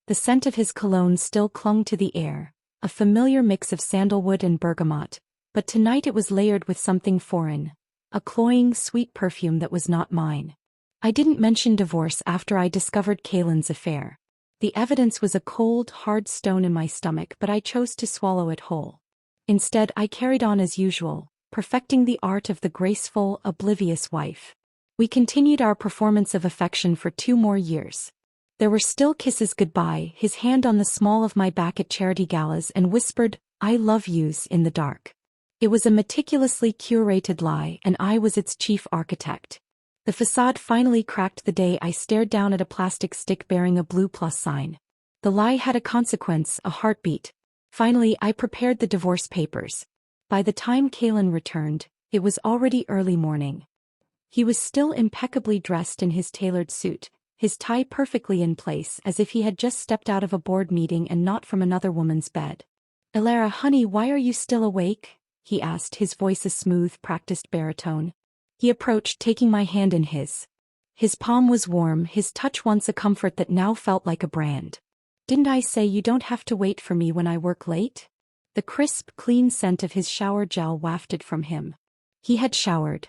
The scent of his cologne still clung to the air, a familiar mix of sandalwood and bergamot, but tonight it was layered with something foreign, a cloying, sweet perfume that was not mine. I didn't mention divorce after I discovered Kaylin's affair. The evidence was a cold, hard stone in my stomach, but I chose to swallow it whole. Instead, I carried on as usual, perfecting the art of the graceful, oblivious wife. We continued our performance of affection for 2 more years. There were still kisses goodbye, his hand on the small of my back at charity galas, and whispered, "I love yous," in the dark. It was a meticulously curated lie, and I was its chief architect. The facade finally cracked the day I stared down at a plastic stick bearing a blue plus sign. The lie had a consequence, a heartbeat. Finally, I prepared the divorce papers. By the time Kaylin returned, it was already early morning. He was still impeccably dressed in his tailored suit, his tie perfectly in place as if he had just stepped out of a board meeting and not from another woman's bed. "Elara, honey, why are you still awake?" he asked, his voice a smooth, practiced baritone. He approached, taking my hand in his. His palm was warm, his touch once a comfort that now felt like a brand. "Didn't I say you don't have to wait for me when I work late?" The crisp, clean scent of his shower gel wafted from him. He had showered.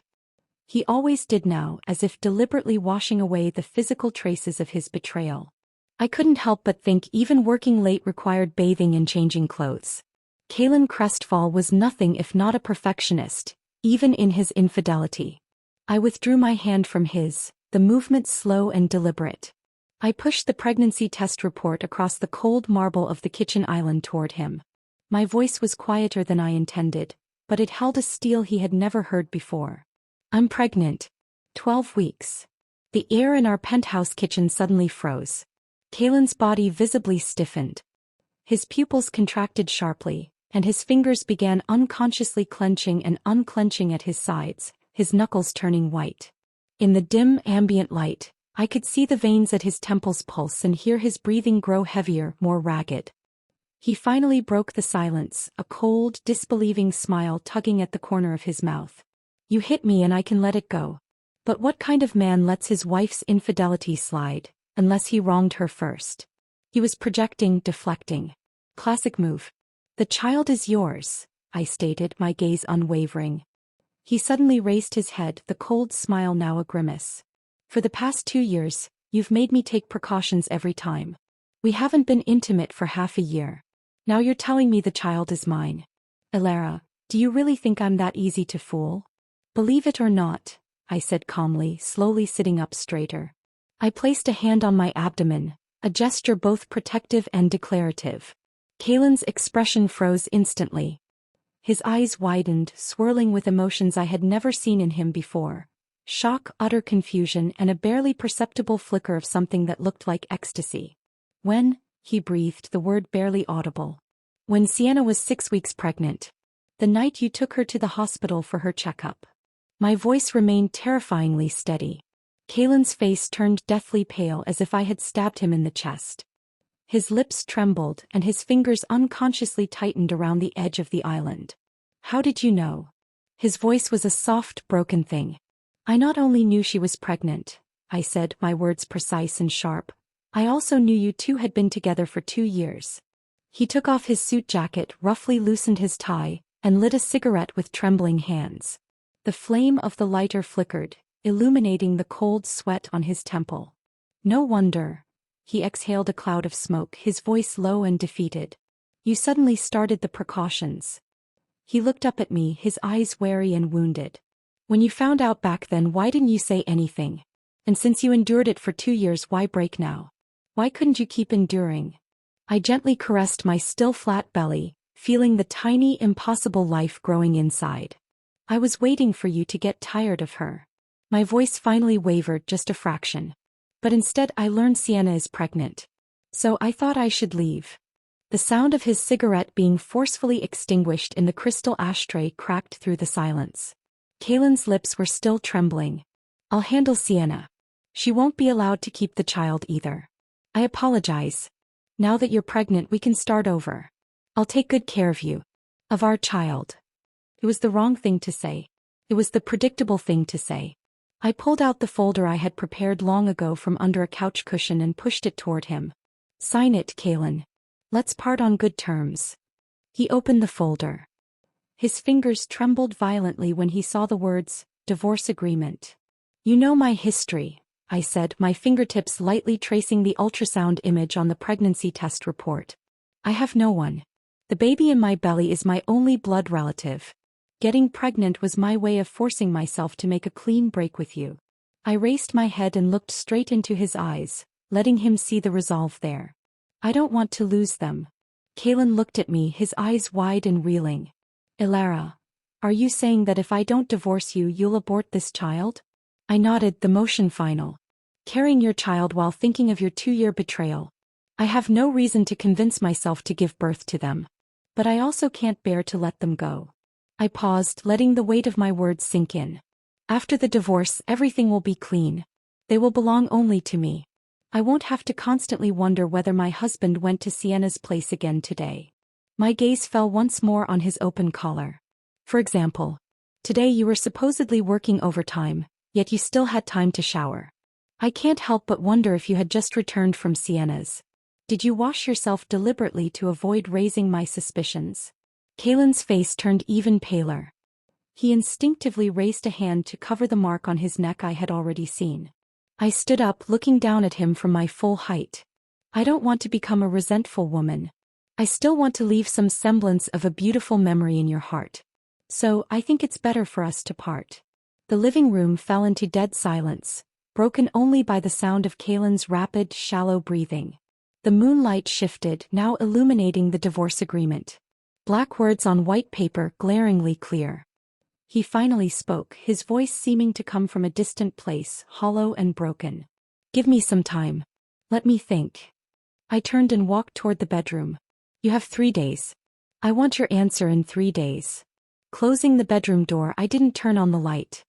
He always did now, as if deliberately washing away the physical traces of his betrayal. I couldn't help but think even working late required bathing and changing clothes. Kaylin Crestfall was nothing if not a perfectionist, even in his infidelity. I withdrew my hand from his, the movement slow and deliberate. I pushed the pregnancy test report across the cold marble of the kitchen island toward him. My voice was quieter than I intended, but it held a steel he had never heard before. "I'm pregnant. 12 weeks. The air in our penthouse kitchen suddenly froze. Kaylin's body visibly stiffened. His pupils contracted sharply, and his fingers began unconsciously clenching and unclenching at his sides, his knuckles turning white. In the dim, ambient light, I could see the veins at his temples pulse and hear his breathing grow heavier, more ragged. He finally broke the silence, a cold, disbelieving smile tugging at the corner of his mouth. "You hit me and I can let it go. But what kind of man lets his wife's infidelity slide, unless he wronged her first?" He was projecting, deflecting. Classic move. "The child is yours," I stated, my gaze unwavering. He suddenly raised his head, the cold smile now a grimace. "For the past 2 years, you've made me take precautions every time. We haven't been intimate for half a year. Now you're telling me the child is mine. Elara, do you really think I'm that easy to fool?" "Believe it or not," I said calmly, slowly sitting up straighter. I placed a hand on my abdomen, a gesture both protective and declarative. Kaylin's expression froze instantly. His eyes widened, swirling with emotions I had never seen in him before. Shock, utter confusion, and a barely perceptible flicker of something that looked like ecstasy. "When," he breathed, the word barely audible. "When Sienna was 6 weeks pregnant. The night you took her to the hospital for her checkup." My voice remained terrifyingly steady. Kaylin's face turned deathly pale as if I had stabbed him in the chest. His lips trembled and his fingers unconsciously tightened around the edge of the island. "How did you know?" His voice was a soft, broken thing. "I not only knew she was pregnant," I said, my words precise and sharp, "I also knew you two had been together for 2 years." He took off his suit jacket, roughly loosened his tie, and lit a cigarette with trembling hands. The flame of the lighter flickered, illuminating the cold sweat on his temple. "No wonder." He exhaled a cloud of smoke, his voice low and defeated. "You suddenly started the precautions." He looked up at me, his eyes wary and wounded. "When you found out back then, why didn't you say anything? And since you endured it for 2 years, why break now? Why couldn't you keep enduring?" I gently caressed my still flat belly, feeling the tiny, impossible life growing inside. "I was waiting for you to get tired of her." My voice finally wavered just a fraction. "But instead I learned Sienna is pregnant. So I thought I should leave." The sound of his cigarette being forcefully extinguished in the crystal ashtray cracked through the silence. Kaylin's lips were still trembling. "I'll handle Sienna. She won't be allowed to keep the child either. I apologize. Now that you're pregnant, we can start over. I'll take good care of you. Of our child." It was the wrong thing to say. It was the predictable thing to say. I pulled out the folder I had prepared long ago from under a couch cushion and pushed it toward him. Sign it, Kaylin. Let's part on good terms. He opened the folder. His fingers trembled violently when he saw the words, divorce agreement. You know my history, I said, my fingertips lightly tracing the ultrasound image on the pregnancy test report. I have no one. The baby in my belly is my only blood relative. Getting pregnant was my way of forcing myself to make a clean break with you. I raised my head and looked straight into his eyes, letting him see the resolve there. I don't want to lose them. Kaylin looked at me, his eyes wide and reeling. Ilara, are you saying that if I don't divorce you, you'll abort this child? I nodded, the motion final. Carrying your child while thinking of your 2-year betrayal. I have no reason to convince myself to give birth to them. But I also can't bear to let them go. I paused, letting the weight of my words sink in. After the divorce, everything will be clean. They will belong only to me. I won't have to constantly wonder whether my husband went to Sienna's place again today. My gaze fell once more on his open collar. For example, today you were supposedly working overtime, yet you still had time to shower. I can't help but wonder if you had just returned from Sienna's. Did you wash yourself deliberately to avoid raising my suspicions? Kaylin's face turned even paler. He instinctively raised a hand to cover the mark on his neck I had already seen. I stood up, looking down at him from my full height. I don't want to become a resentful woman. I still want to leave some semblance of a beautiful memory in your heart. So, I think it's better for us to part. The living room fell into dead silence, broken only by the sound of Kaylin's rapid, shallow breathing. The moonlight shifted, now illuminating the divorce agreement. Black words on white paper, glaringly clear. He finally spoke, his voice seeming to come from a distant place, hollow and broken. Give me some time. Let me think. I turned and walked toward the bedroom. You have 3 days. I want your answer in 3 days. Closing the bedroom door, I didn't turn on the light.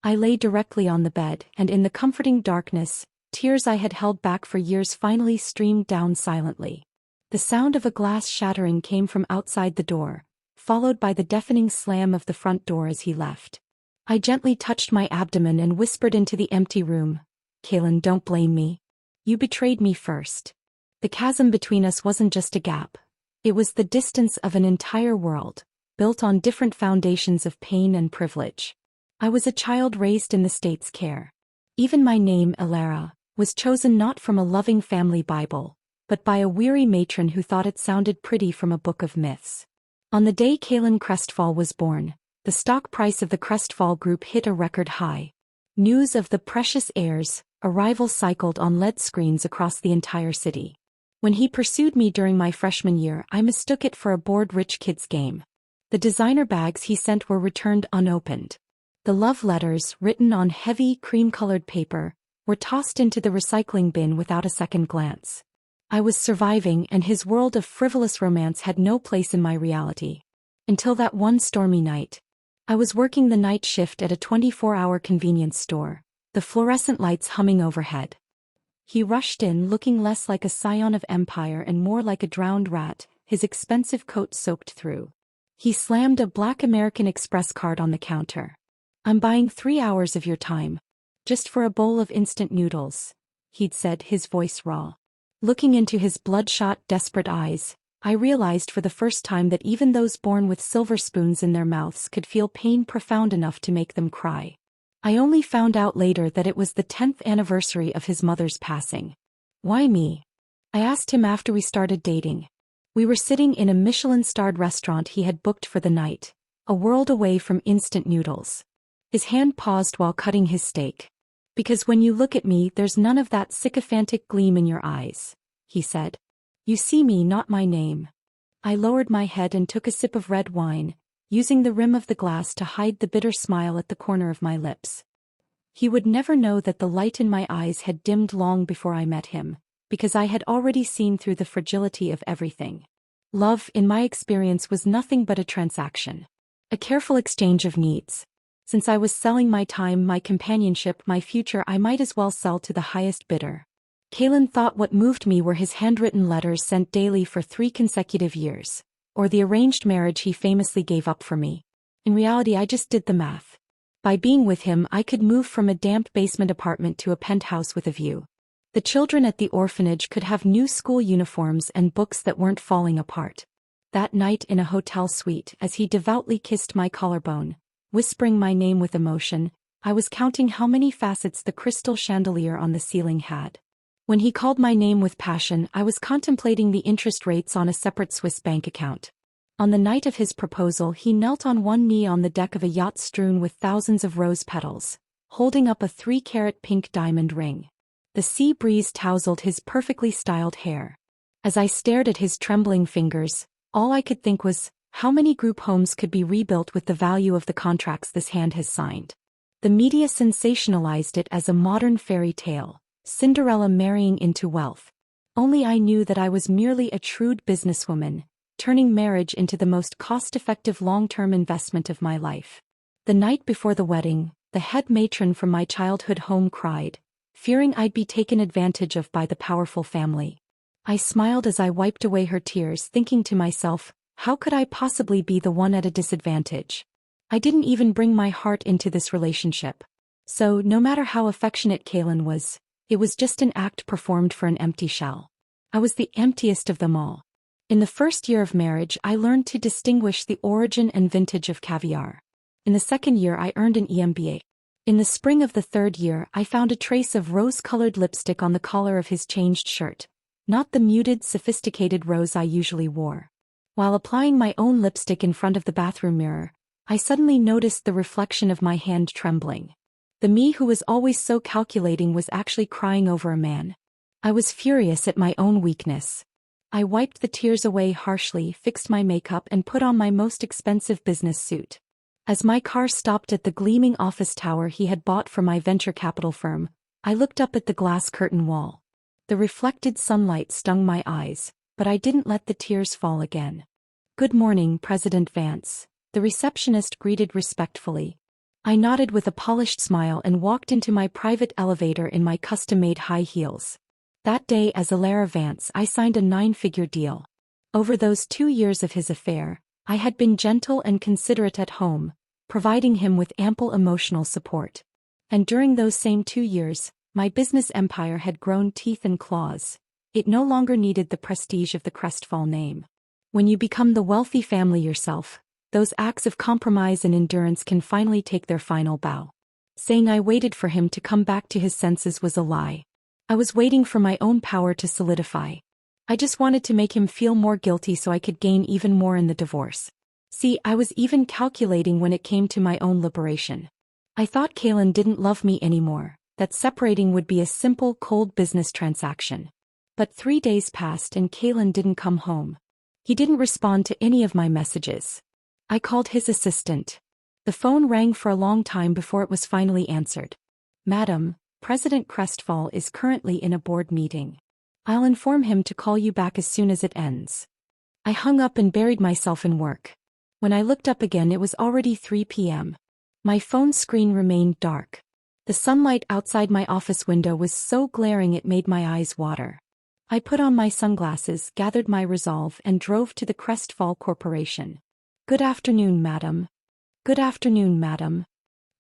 I lay directly on the bed, and in the comforting darkness, tears I had held back for years finally streamed down silently. The sound of a glass shattering came from outside the door, followed by the deafening slam of the front door as he left. I gently touched my abdomen and whispered into the empty room, Kaylin, don't blame me. You betrayed me first. The chasm between us wasn't just a gap. It was the distance of an entire world, built on different foundations of pain and privilege. I was a child raised in the state's care. Even my name, Ilara, was chosen not from a loving family Bible, but by a weary matron who thought it sounded pretty from a book of myths. On the day Kaylin Crestfall was born, the stock price of the Crestfall Group hit a record high. News of the precious heir's arrival cycled on LED screens across the entire city. When he pursued me during my freshman year, I mistook it for a bored rich kid's game. The designer bags he sent were returned unopened. The love letters, written on heavy, cream-colored paper, were tossed into the recycling bin without a second glance. I was surviving, and his world of frivolous romance had no place in my reality. Until that one stormy night. I was working the night shift at a 24-hour convenience store, the fluorescent lights humming overhead. He rushed in, looking less like a scion of empire and more like a drowned rat, his expensive coat soaked through. He slammed a black American Express card on the counter. I'm buying 3 hours of your time. Just for a bowl of instant noodles, he'd said, his voice raw. Looking into his bloodshot, desperate eyes, I realized for the first time that even those born with silver spoons in their mouths could feel pain profound enough to make them cry. I only found out later that it was the 10th anniversary of his mother's passing. Why me? I asked him after we started dating. We were sitting in a Michelin-starred restaurant he had booked for the night, a world away from instant noodles. His hand paused while cutting his steak. Because when you look at me, there's none of that sycophantic gleam in your eyes, he said. You see me, not my name. I lowered my head and took a sip of red wine, using the rim of the glass to hide the bitter smile at the corner of my lips. He would never know that the light in my eyes had dimmed long before I met him, because I had already seen through the fragility of everything. Love, in my experience, was nothing but a transaction. A careful exchange of needs. Since I was selling my time, my companionship, my future, I might as well sell to the highest bidder. Kaylin thought what moved me were his handwritten letters sent daily for 3 consecutive years, or the arranged marriage he famously gave up for me. In reality, I just did the math. By being with him, I could move from a damp basement apartment to a penthouse with a view. The children at the orphanage could have new school uniforms and books that weren't falling apart. That night in a hotel suite, as he devoutly kissed my collarbone, whispering my name with emotion, I was counting how many facets the crystal chandelier on the ceiling had. When he called my name with passion, I was contemplating the interest rates on a separate Swiss bank account. On the night of his proposal, he knelt on one knee on the deck of a yacht strewn with thousands of rose petals, holding up a 3-carat pink diamond ring. The sea breeze tousled his perfectly styled hair. As I stared at his trembling fingers, all I could think was, how many group homes could be rebuilt with the value of the contracts this hand has signed? The media sensationalized it as a modern fairy tale, Cinderella marrying into wealth. Only I knew that I was merely a shrewd businesswoman, turning marriage into the most cost-effective long-term investment of my life. The night before the wedding, the head matron from my childhood home cried, fearing I'd be taken advantage of by the powerful family. I smiled as I wiped away her tears, thinking to myself, how could I possibly be the one at a disadvantage? I didn't even bring my heart into this relationship. So, no matter how affectionate Kaylin was, it was just an act performed for an empty shell. I was the emptiest of them all. In the first year of marriage, I learned to distinguish the origin and vintage of caviar. In the second year, I earned an EMBA. In the spring of the third year, I found a trace of rose-colored lipstick on the collar of his changed shirt, not the muted, sophisticated rose I usually wore. While applying my own lipstick in front of the bathroom mirror, I suddenly noticed the reflection of my hand trembling. The me who was always so calculating was actually crying over a man. I was furious at my own weakness. I wiped the tears away harshly, fixed my makeup and put on my most expensive business suit. As my car stopped at the gleaming office tower he had bought for my venture capital firm, I looked up at the glass curtain wall. The reflected sunlight stung my eyes, but I didn't let the tears fall again. "Good morning, President Vance," the receptionist greeted respectfully. I nodded with a polished smile and walked into my private elevator in my custom-made high heels. That day as Alara Vance, I signed a 9-figure deal. Over those 2 years of his affair, I had been gentle and considerate at home, providing him with ample emotional support. And during those same 2 years, my business empire had grown teeth and claws. It no longer needed the prestige of the Crestfall name. When you become the wealthy family yourself, those acts of compromise and endurance can finally take their final bow. Saying I waited for him to come back to his senses was a lie. I was waiting for my own power to solidify. I just wanted to make him feel more guilty so I could gain even more in the divorce. See, I was even calculating when it came to my own liberation. I thought Kaylin didn't love me anymore, that separating would be a simple, cold business transaction. But 3 days passed and Kaylin didn't come home. He didn't respond to any of my messages. I called his assistant. The phone rang for a long time before it was finally answered. "Madam, President Crestfall is currently in a board meeting. I'll inform him to call you back as soon as it ends." I hung up and buried myself in work. When I looked up again, it was already 3 p.m. My phone screen remained dark. The sunlight outside my office window was so glaring it made my eyes water. I put on my sunglasses, gathered my resolve, and drove to the Crestfall Corporation. "Good afternoon, madam." "Good afternoon, madam."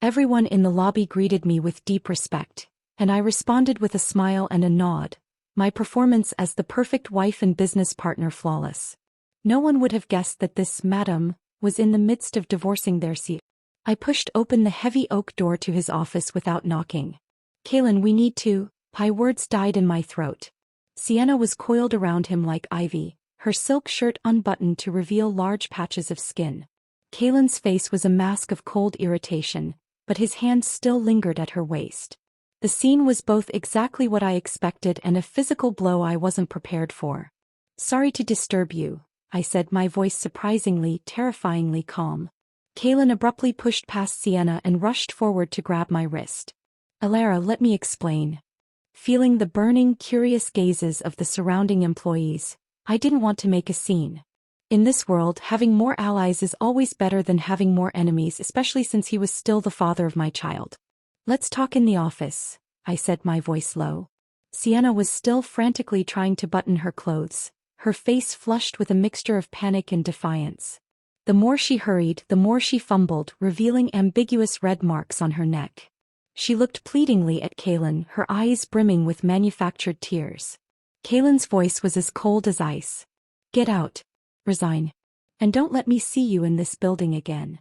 Everyone in the lobby greeted me with deep respect, and I responded with a smile and a nod, my performance as the perfect wife and business partner flawless. No one would have guessed that this madam was in the midst of divorcing their seat. I pushed open the heavy oak door to his office without knocking. "Kaylin, we need to," my words died in my throat. Sienna was coiled around him like ivy, her silk shirt unbuttoned to reveal large patches of skin. Kaylin's face was a mask of cold irritation, but his hands still lingered at her waist. The scene was both exactly what I expected and a physical blow I wasn't prepared for. "Sorry to disturb you," I said, my voice surprisingly, terrifyingly calm. Kaylin abruptly pushed past Sienna and rushed forward to grab my wrist. "Alara, let me explain." Feeling the burning, curious gazes of the surrounding employees, I didn't want to make a scene. In this world, having more allies is always better than having more enemies, especially since he was still the father of my child. "Let's talk in the office," I said, my voice low. Sienna was still frantically trying to button her clothes, her face flushed with a mixture of panic and defiance. The more she hurried, the more she fumbled, revealing ambiguous red marks on her neck. She looked pleadingly at Kaylin, her eyes brimming with manufactured tears. Kaylin's voice was as cold as ice. Get out. Resign. And don't let me see you in this building again.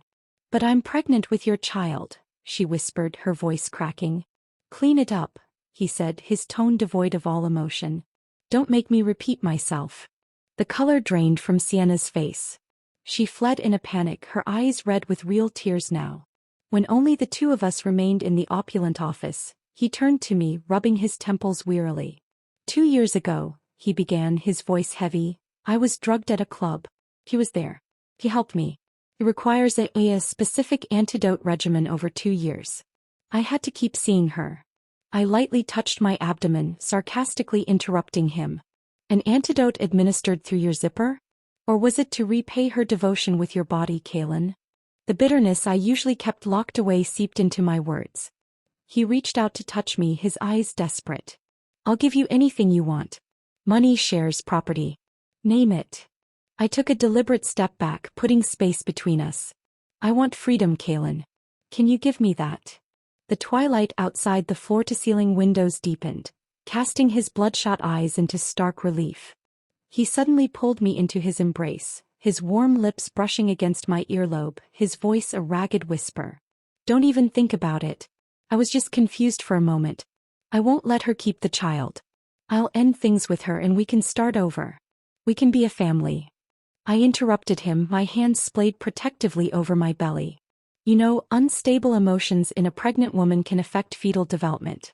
But I'm pregnant with your child, she whispered, her voice cracking. Clean it up, he said, his tone devoid of all emotion. Don't make me repeat myself. The color drained from Sienna's face. She fled in a panic, her eyes red with real tears now. When only the two of us remained in the opulent office, he turned to me, rubbing his temples wearily. 2 years ago, he began, his voice heavy, I was drugged at a club. He was there. He helped me. It requires a specific antidote regimen over 2 years. I had to keep seeing her. I lightly touched my abdomen, sarcastically interrupting him. An antidote administered through your zipper? Or was it to repay her devotion with your body, Kaylin? The bitterness I usually kept locked away seeped into my words. He reached out to touch me, his eyes desperate. I'll give you anything you want. Money, shares, property. Name it. I took a deliberate step back, putting space between us. I want freedom, Kaylin. Can you give me that? The twilight outside the floor-to-ceiling windows deepened, casting his bloodshot eyes into stark relief. He suddenly pulled me into his embrace, his warm lips brushing against my earlobe, his voice a ragged whisper. Don't even think about it. I was just confused for a moment. I won't let her keep the child. I'll end things with her and we can start over. We can be a family. I interrupted him, my hand splayed protectively over my belly. You know, unstable emotions in a pregnant woman can affect fetal development.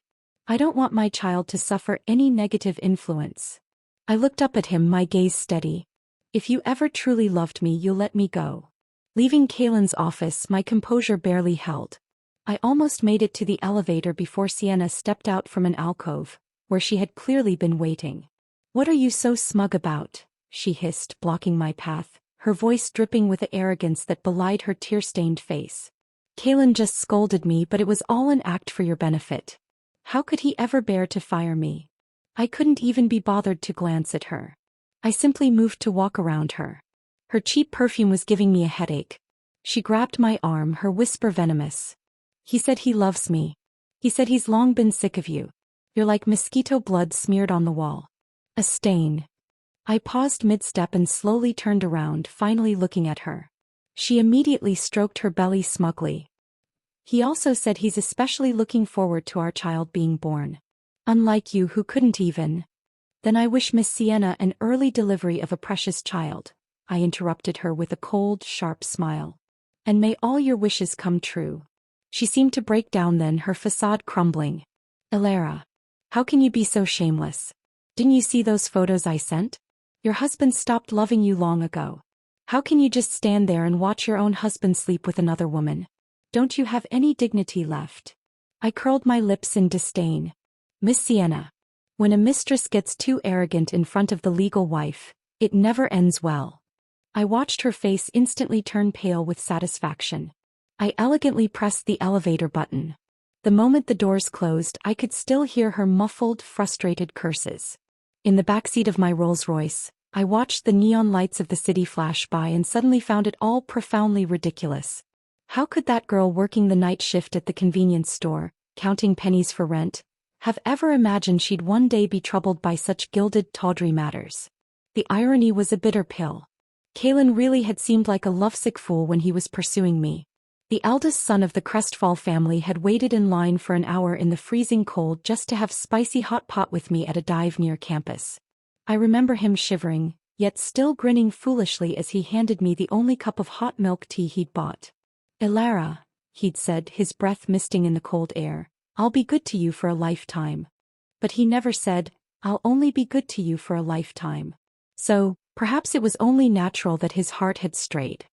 I don't want my child to suffer any negative influence. I looked up at him, my gaze steady. If you ever truly loved me, you'll let me go. Leaving Kaylin's office, my composure barely held. I almost made it to the elevator before Sienna stepped out from an alcove, where she had clearly been waiting. What are you so smug about? She hissed, blocking my path, her voice dripping with the arrogance that belied her tear-stained face. Kaylin just scolded me, but it was all an act for your benefit. How could he ever bear to fire me? I couldn't even be bothered to glance at her. I simply moved to walk around her. Her cheap perfume was giving me a headache. She grabbed my arm, her whisper venomous. He said he loves me. He said he's long been sick of you. You're like mosquito blood smeared on the wall. A stain. I paused mid-step and slowly turned around, finally looking at her. She immediately stroked her belly smugly. He also said he's especially looking forward to our child being born. Unlike you who couldn't even. Then I wish Miss Sienna an early delivery of a precious child. I interrupted her with a cold, sharp smile. And may all your wishes come true. She seemed to break down then, her facade crumbling. Elara. How can you be so shameless? Didn't you see those photos I sent? Your husband stopped loving you long ago. How can you just stand there and watch your own husband sleep with another woman? Don't you have any dignity left? I curled my lips in disdain. Miss Sienna. When a mistress gets too arrogant in front of the legal wife, it never ends well. I watched her face instantly turn pale with satisfaction. I elegantly pressed the elevator button. The moment the doors closed, I could still hear her muffled, frustrated curses. In the backseat of my Rolls-Royce, I watched the neon lights of the city flash by and suddenly found it all profoundly ridiculous. How could that girl working the night shift at the convenience store, counting pennies for rent, have ever imagined she'd one day be troubled by such gilded, tawdry matters? The irony was a bitter pill. Kaylin really had seemed like a lovesick fool when he was pursuing me. The eldest son of the Crestfall family had waited in line for an hour in the freezing cold just to have spicy hot pot with me at a dive near campus. I remember him shivering, yet still grinning foolishly as he handed me the only cup of hot milk tea he'd bought. Elara, he'd said, his breath misting in the cold air, I'll be good to you for a lifetime. But he never said, I'll only be good to you for a lifetime. So, perhaps it was only natural that his heart had strayed.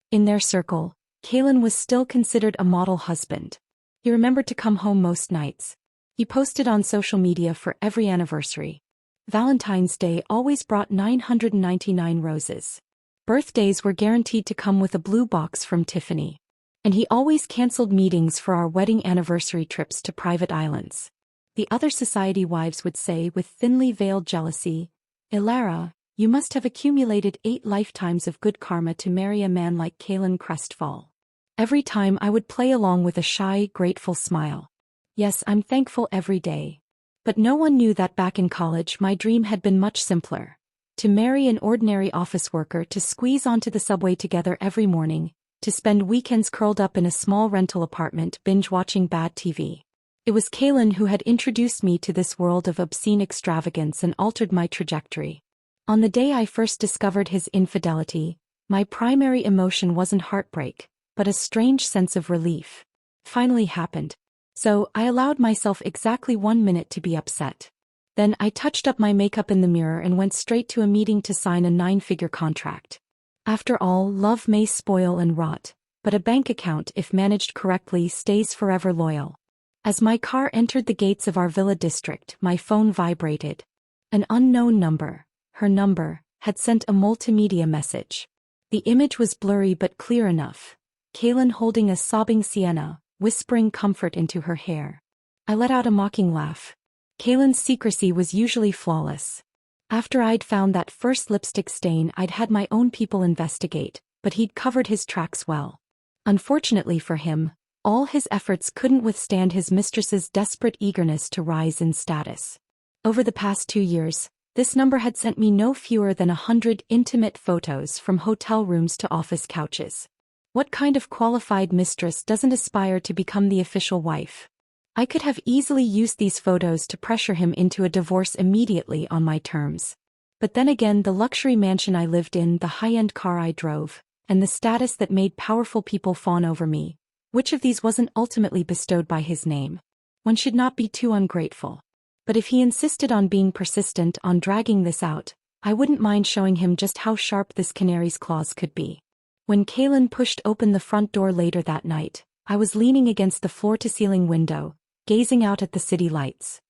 In their circle, Kaylin was still considered a model husband. He remembered to come home most nights. He posted on social media for every anniversary. Valentine's Day always brought 999 roses. Birthdays were guaranteed to come with a blue box from Tiffany. And he always canceled meetings for our wedding anniversary trips to private islands. The other society wives would say with thinly veiled jealousy, Elara, you must have accumulated 8 lifetimes of good karma to marry a man like Kaylin Crestfall. Every time I would play along with a shy, grateful smile. Yes, I'm thankful every day. But no one knew that back in college my dream had been much simpler. To marry an ordinary office worker, to squeeze onto the subway together every morning, to spend weekends curled up in a small rental apartment binge-watching bad TV. It was Kalen who had introduced me to this world of obscene extravagance and altered my trajectory. On the day I first discovered his infidelity, my primary emotion wasn't heartbreak, but a strange sense of relief. It finally happened. So, I allowed myself exactly 1 minute to be upset. Then I touched up my makeup in the mirror and went straight to a meeting to sign a 9-figure contract. After all, love may spoil and rot, but a bank account, if managed correctly, stays forever loyal. As my car entered the gates of our villa district, my phone vibrated. An unknown number, her number, had sent a multimedia message. The image was blurry but clear enough. Kalen holding a sobbing Sienna, whispering comfort into her hair. I let out a mocking laugh. Kalen's secrecy was usually flawless. After I'd found that first lipstick stain, I'd had my own people investigate, but he'd covered his tracks well. Unfortunately for him, all his efforts couldn't withstand his mistress's desperate eagerness to rise in status. Over the past 2 years, this number had sent me no fewer than 100 intimate photos, from hotel rooms to office couches. What kind of qualified mistress doesn't aspire to become the official wife? I could have easily used these photos to pressure him into a divorce immediately on my terms. But then again, the luxury mansion I lived in, the high-end car I drove, and the status that made powerful people fawn over me, which of these wasn't ultimately bestowed by his name? One should not be too ungrateful. But if he insisted on being persistent, on dragging this out, I wouldn't mind showing him just how sharp this canary's claws could be. When Kalen pushed open the front door later that night, I was leaning against the floor-to-ceiling window, gazing out at the city lights.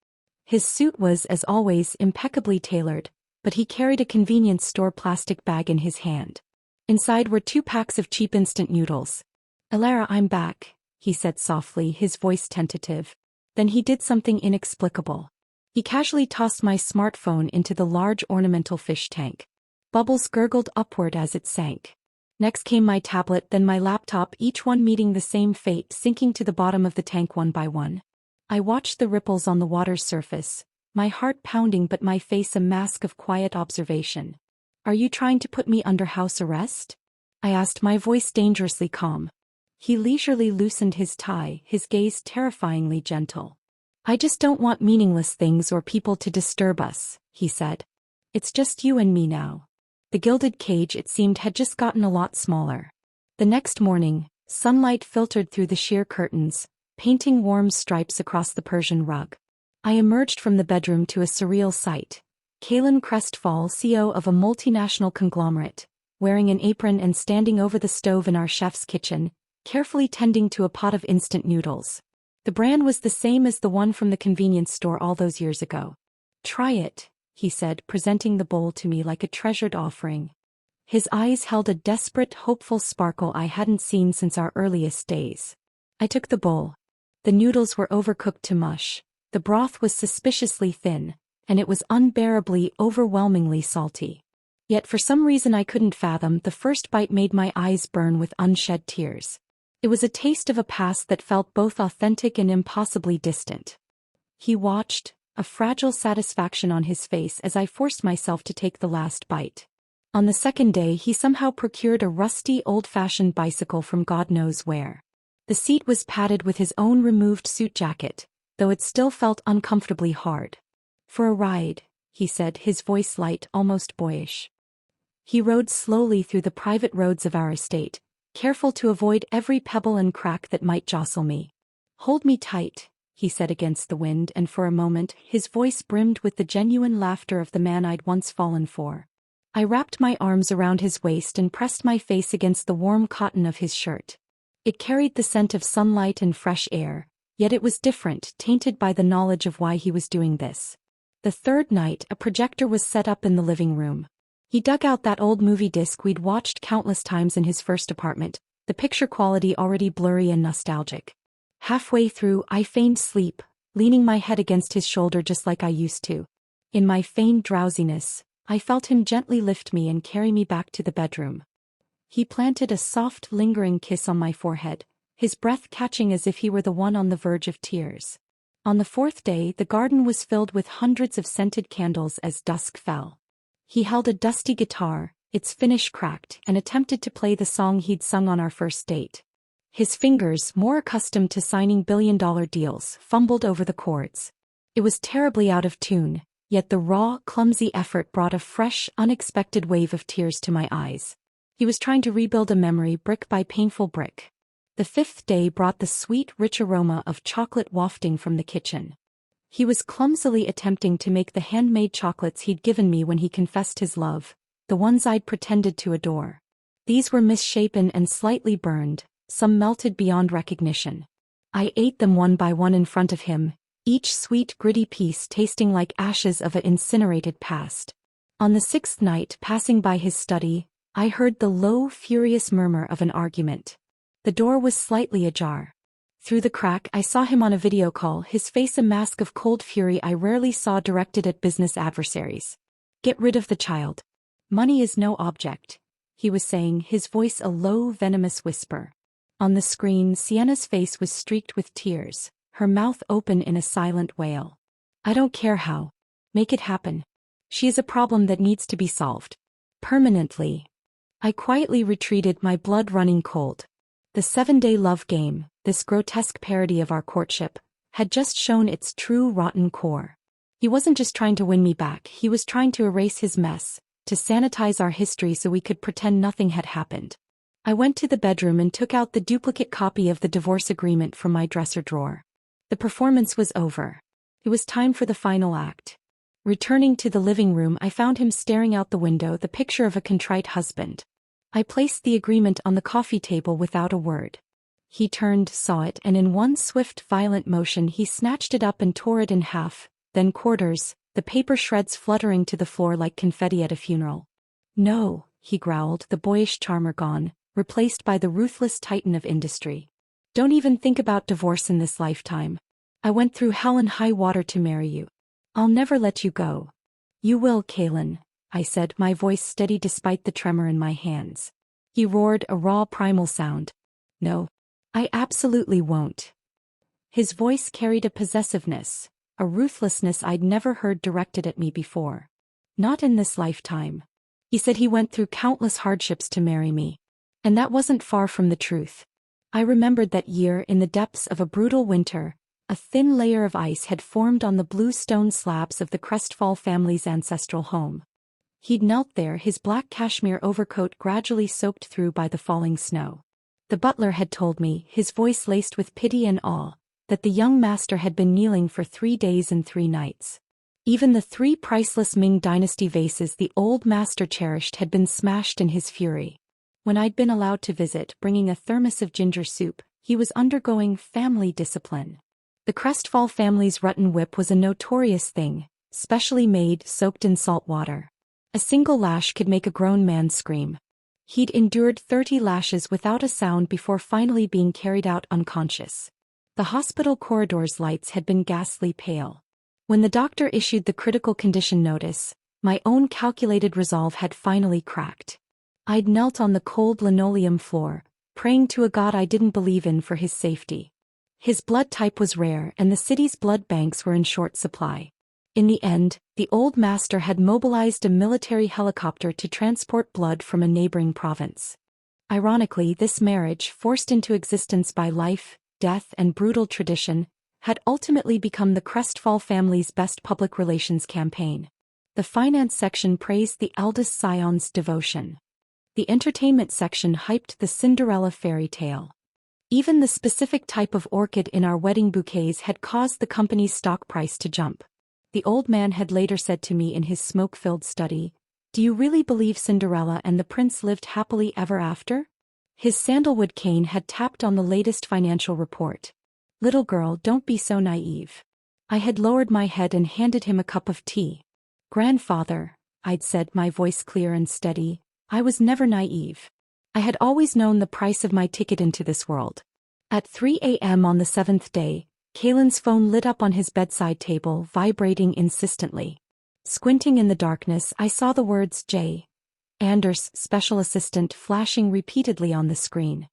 His suit was, as always, impeccably tailored, but he carried a convenience store plastic bag in his hand. Inside were 2 packs of cheap instant noodles. "Alara, I'm back," he said softly, his voice tentative. Then he did something inexplicable. He casually tossed my smartphone into the large ornamental fish tank. Bubbles gurgled upward as it sank. Next came my tablet, then my laptop, each one meeting the same fate, sinking to the bottom of the tank one by one. I watched the ripples on the water's surface, my heart pounding but my face a mask of quiet observation. "Are you trying to put me under house arrest?" I asked, my voice dangerously calm. He leisurely loosened his tie, his gaze terrifyingly gentle. "I just don't want meaningless things or people to disturb us," he said. "It's just you and me now." The gilded cage, it seemed, had just gotten a lot smaller. The next morning, sunlight filtered through the sheer curtains, painting warm stripes across the Persian rug. I emerged from the bedroom to a surreal sight. Kalen Crestfall, CEO of a multinational conglomerate, wearing an apron and standing over the stove in our chef's kitchen, carefully tending to a pot of instant noodles. The brand was the same as the one from the convenience store all those years ago. "Try it," he said, presenting the bowl to me like a treasured offering. His eyes held a desperate, hopeful sparkle I hadn't seen since our earliest days. I took the bowl. The noodles were overcooked to mush, the broth was suspiciously thin, and it was unbearably, overwhelmingly salty. Yet for some reason I couldn't fathom, the first bite made my eyes burn with unshed tears. It was a taste of a past that felt both authentic and impossibly distant. He watched, a fragile satisfaction on his face as I forced myself to take the last bite. On the second day, he somehow procured a rusty, old-fashioned bicycle from God knows where. The seat was padded with his own removed suit jacket, though it still felt uncomfortably hard. "For a ride," he said, his voice light, almost boyish. He rode slowly through the private roads of our estate, careful to avoid every pebble and crack that might jostle me. "Hold me tight," he said against the wind, and for a moment, his voice brimmed with the genuine laughter of the man I'd once fallen for. I wrapped my arms around his waist and pressed my face against the warm cotton of his shirt. It carried the scent of sunlight and fresh air, yet it was different, tainted by the knowledge of why he was doing this. The third night, a projector was set up in the living room. He dug out that old movie disc we'd watched countless times in his first apartment, the picture quality already blurry and nostalgic. Halfway through, I feigned sleep, leaning my head against his shoulder just like I used to. In my feigned drowsiness, I felt him gently lift me and carry me back to the bedroom. He planted a soft, lingering kiss on my forehead, his breath catching as if he were the one on the verge of tears. On the fourth day, the garden was filled with hundreds of scented candles as dusk fell. He held a dusty guitar, its finish cracked, and attempted to play the song he'd sung on our first date. His fingers, more accustomed to signing billion-dollar deals, fumbled over the chords. It was terribly out of tune, yet the raw, clumsy effort brought a fresh, unexpected wave of tears to my eyes. He was trying to rebuild a memory brick by painful brick. The fifth day brought the sweet, rich aroma of chocolate wafting from the kitchen. He was clumsily attempting to make the handmade chocolates he'd given me when he confessed his love, the ones I'd pretended to adore. These were misshapen and slightly burned, some melted beyond recognition. I ate them one by one in front of him, each sweet, gritty piece tasting like ashes of an incinerated past. On the sixth night, passing by his study, I heard the low, furious murmur of an argument. The door was slightly ajar. Through the crack, I saw him on a video call, his face a mask of cold fury I rarely saw directed at business adversaries. "Get rid of the child. Money is no object," he was saying, his voice a low, venomous whisper. On the screen, Sienna's face was streaked with tears, her mouth open in a silent wail. "I don't care how. Make it happen. She is a problem that needs to be solved. Permanently." I quietly retreated, my blood running cold. The 7-day love game, this grotesque parody of our courtship, had just shown its true rotten core. He wasn't just trying to win me back, he was trying to erase his mess, to sanitize our history so we could pretend nothing had happened. I went to the bedroom and took out the duplicate copy of the divorce agreement from my dresser drawer. The performance was over. It was time for the final act. Returning to the living room, I found him staring out the window, the picture of a contrite husband. I placed the agreement on the coffee table without a word. He turned, saw it, and in one swift, violent motion he snatched it up and tore it in half, then quarters, the paper shreds fluttering to the floor like confetti at a funeral. "No," he growled, the boyish charmer gone, replaced by the ruthless titan of industry. "Don't even think about divorce in this lifetime. I went through hell and high water to marry you. I'll never let you go." "You will, Kaylin," I said, my voice steady despite the tremor in my hands. He roared, a raw primal sound. "No. I absolutely won't." His voice carried a possessiveness, a ruthlessness I'd never heard directed at me before. "Not in this lifetime." He said he went through countless hardships to marry me. And that wasn't far from the truth. I remembered that year in the depths of a brutal winter, a thin layer of ice had formed on the blue stone slabs of the Crestfall family's ancestral home. He'd knelt there, his black cashmere overcoat gradually soaked through by the falling snow. The butler had told me, his voice laced with pity and awe, that the young master had been kneeling for 3 days and 3 nights. Even the 3 priceless Ming Dynasty vases the old master cherished had been smashed in his fury. When I'd been allowed to visit, bringing a thermos of ginger soup, he was undergoing family discipline. The Crestfall family's rotten whip was a notorious thing, specially made, soaked in salt water. A single lash could make a grown man scream. He'd endured 30 lashes without a sound before finally being carried out unconscious. The hospital corridor's lights had been ghastly pale. When the doctor issued the critical condition notice, my own calculated resolve had finally cracked. I'd knelt on the cold linoleum floor, praying to a god I didn't believe in for his safety. His blood type was rare and the city's blood banks were in short supply. In the end, the old master had mobilized a military helicopter to transport blood from a neighboring province. Ironically, this marriage, forced into existence by life, death, and brutal tradition, had ultimately become the Crestfall family's best public relations campaign. The finance section praised the eldest scion's devotion. The entertainment section hyped the Cinderella fairy tale. Even the specific type of orchid in our wedding bouquets had caused the company's stock price to jump. The old man had later said to me in his smoke-filled study, "Do you really believe Cinderella and the prince lived happily ever after?" His sandalwood cane had tapped on the latest financial report. "Little girl, don't be so naive." I had lowered my head and handed him a cup of tea. "Grandfather," I'd said, my voice clear and steady, "I was never naive. I had always known the price of my ticket into this world." At 3 a.m. on the 7th day, Kaylin's phone lit up on his bedside table, vibrating insistently. Squinting in the darkness, I saw the words J. Anders, special assistant, flashing repeatedly on the screen.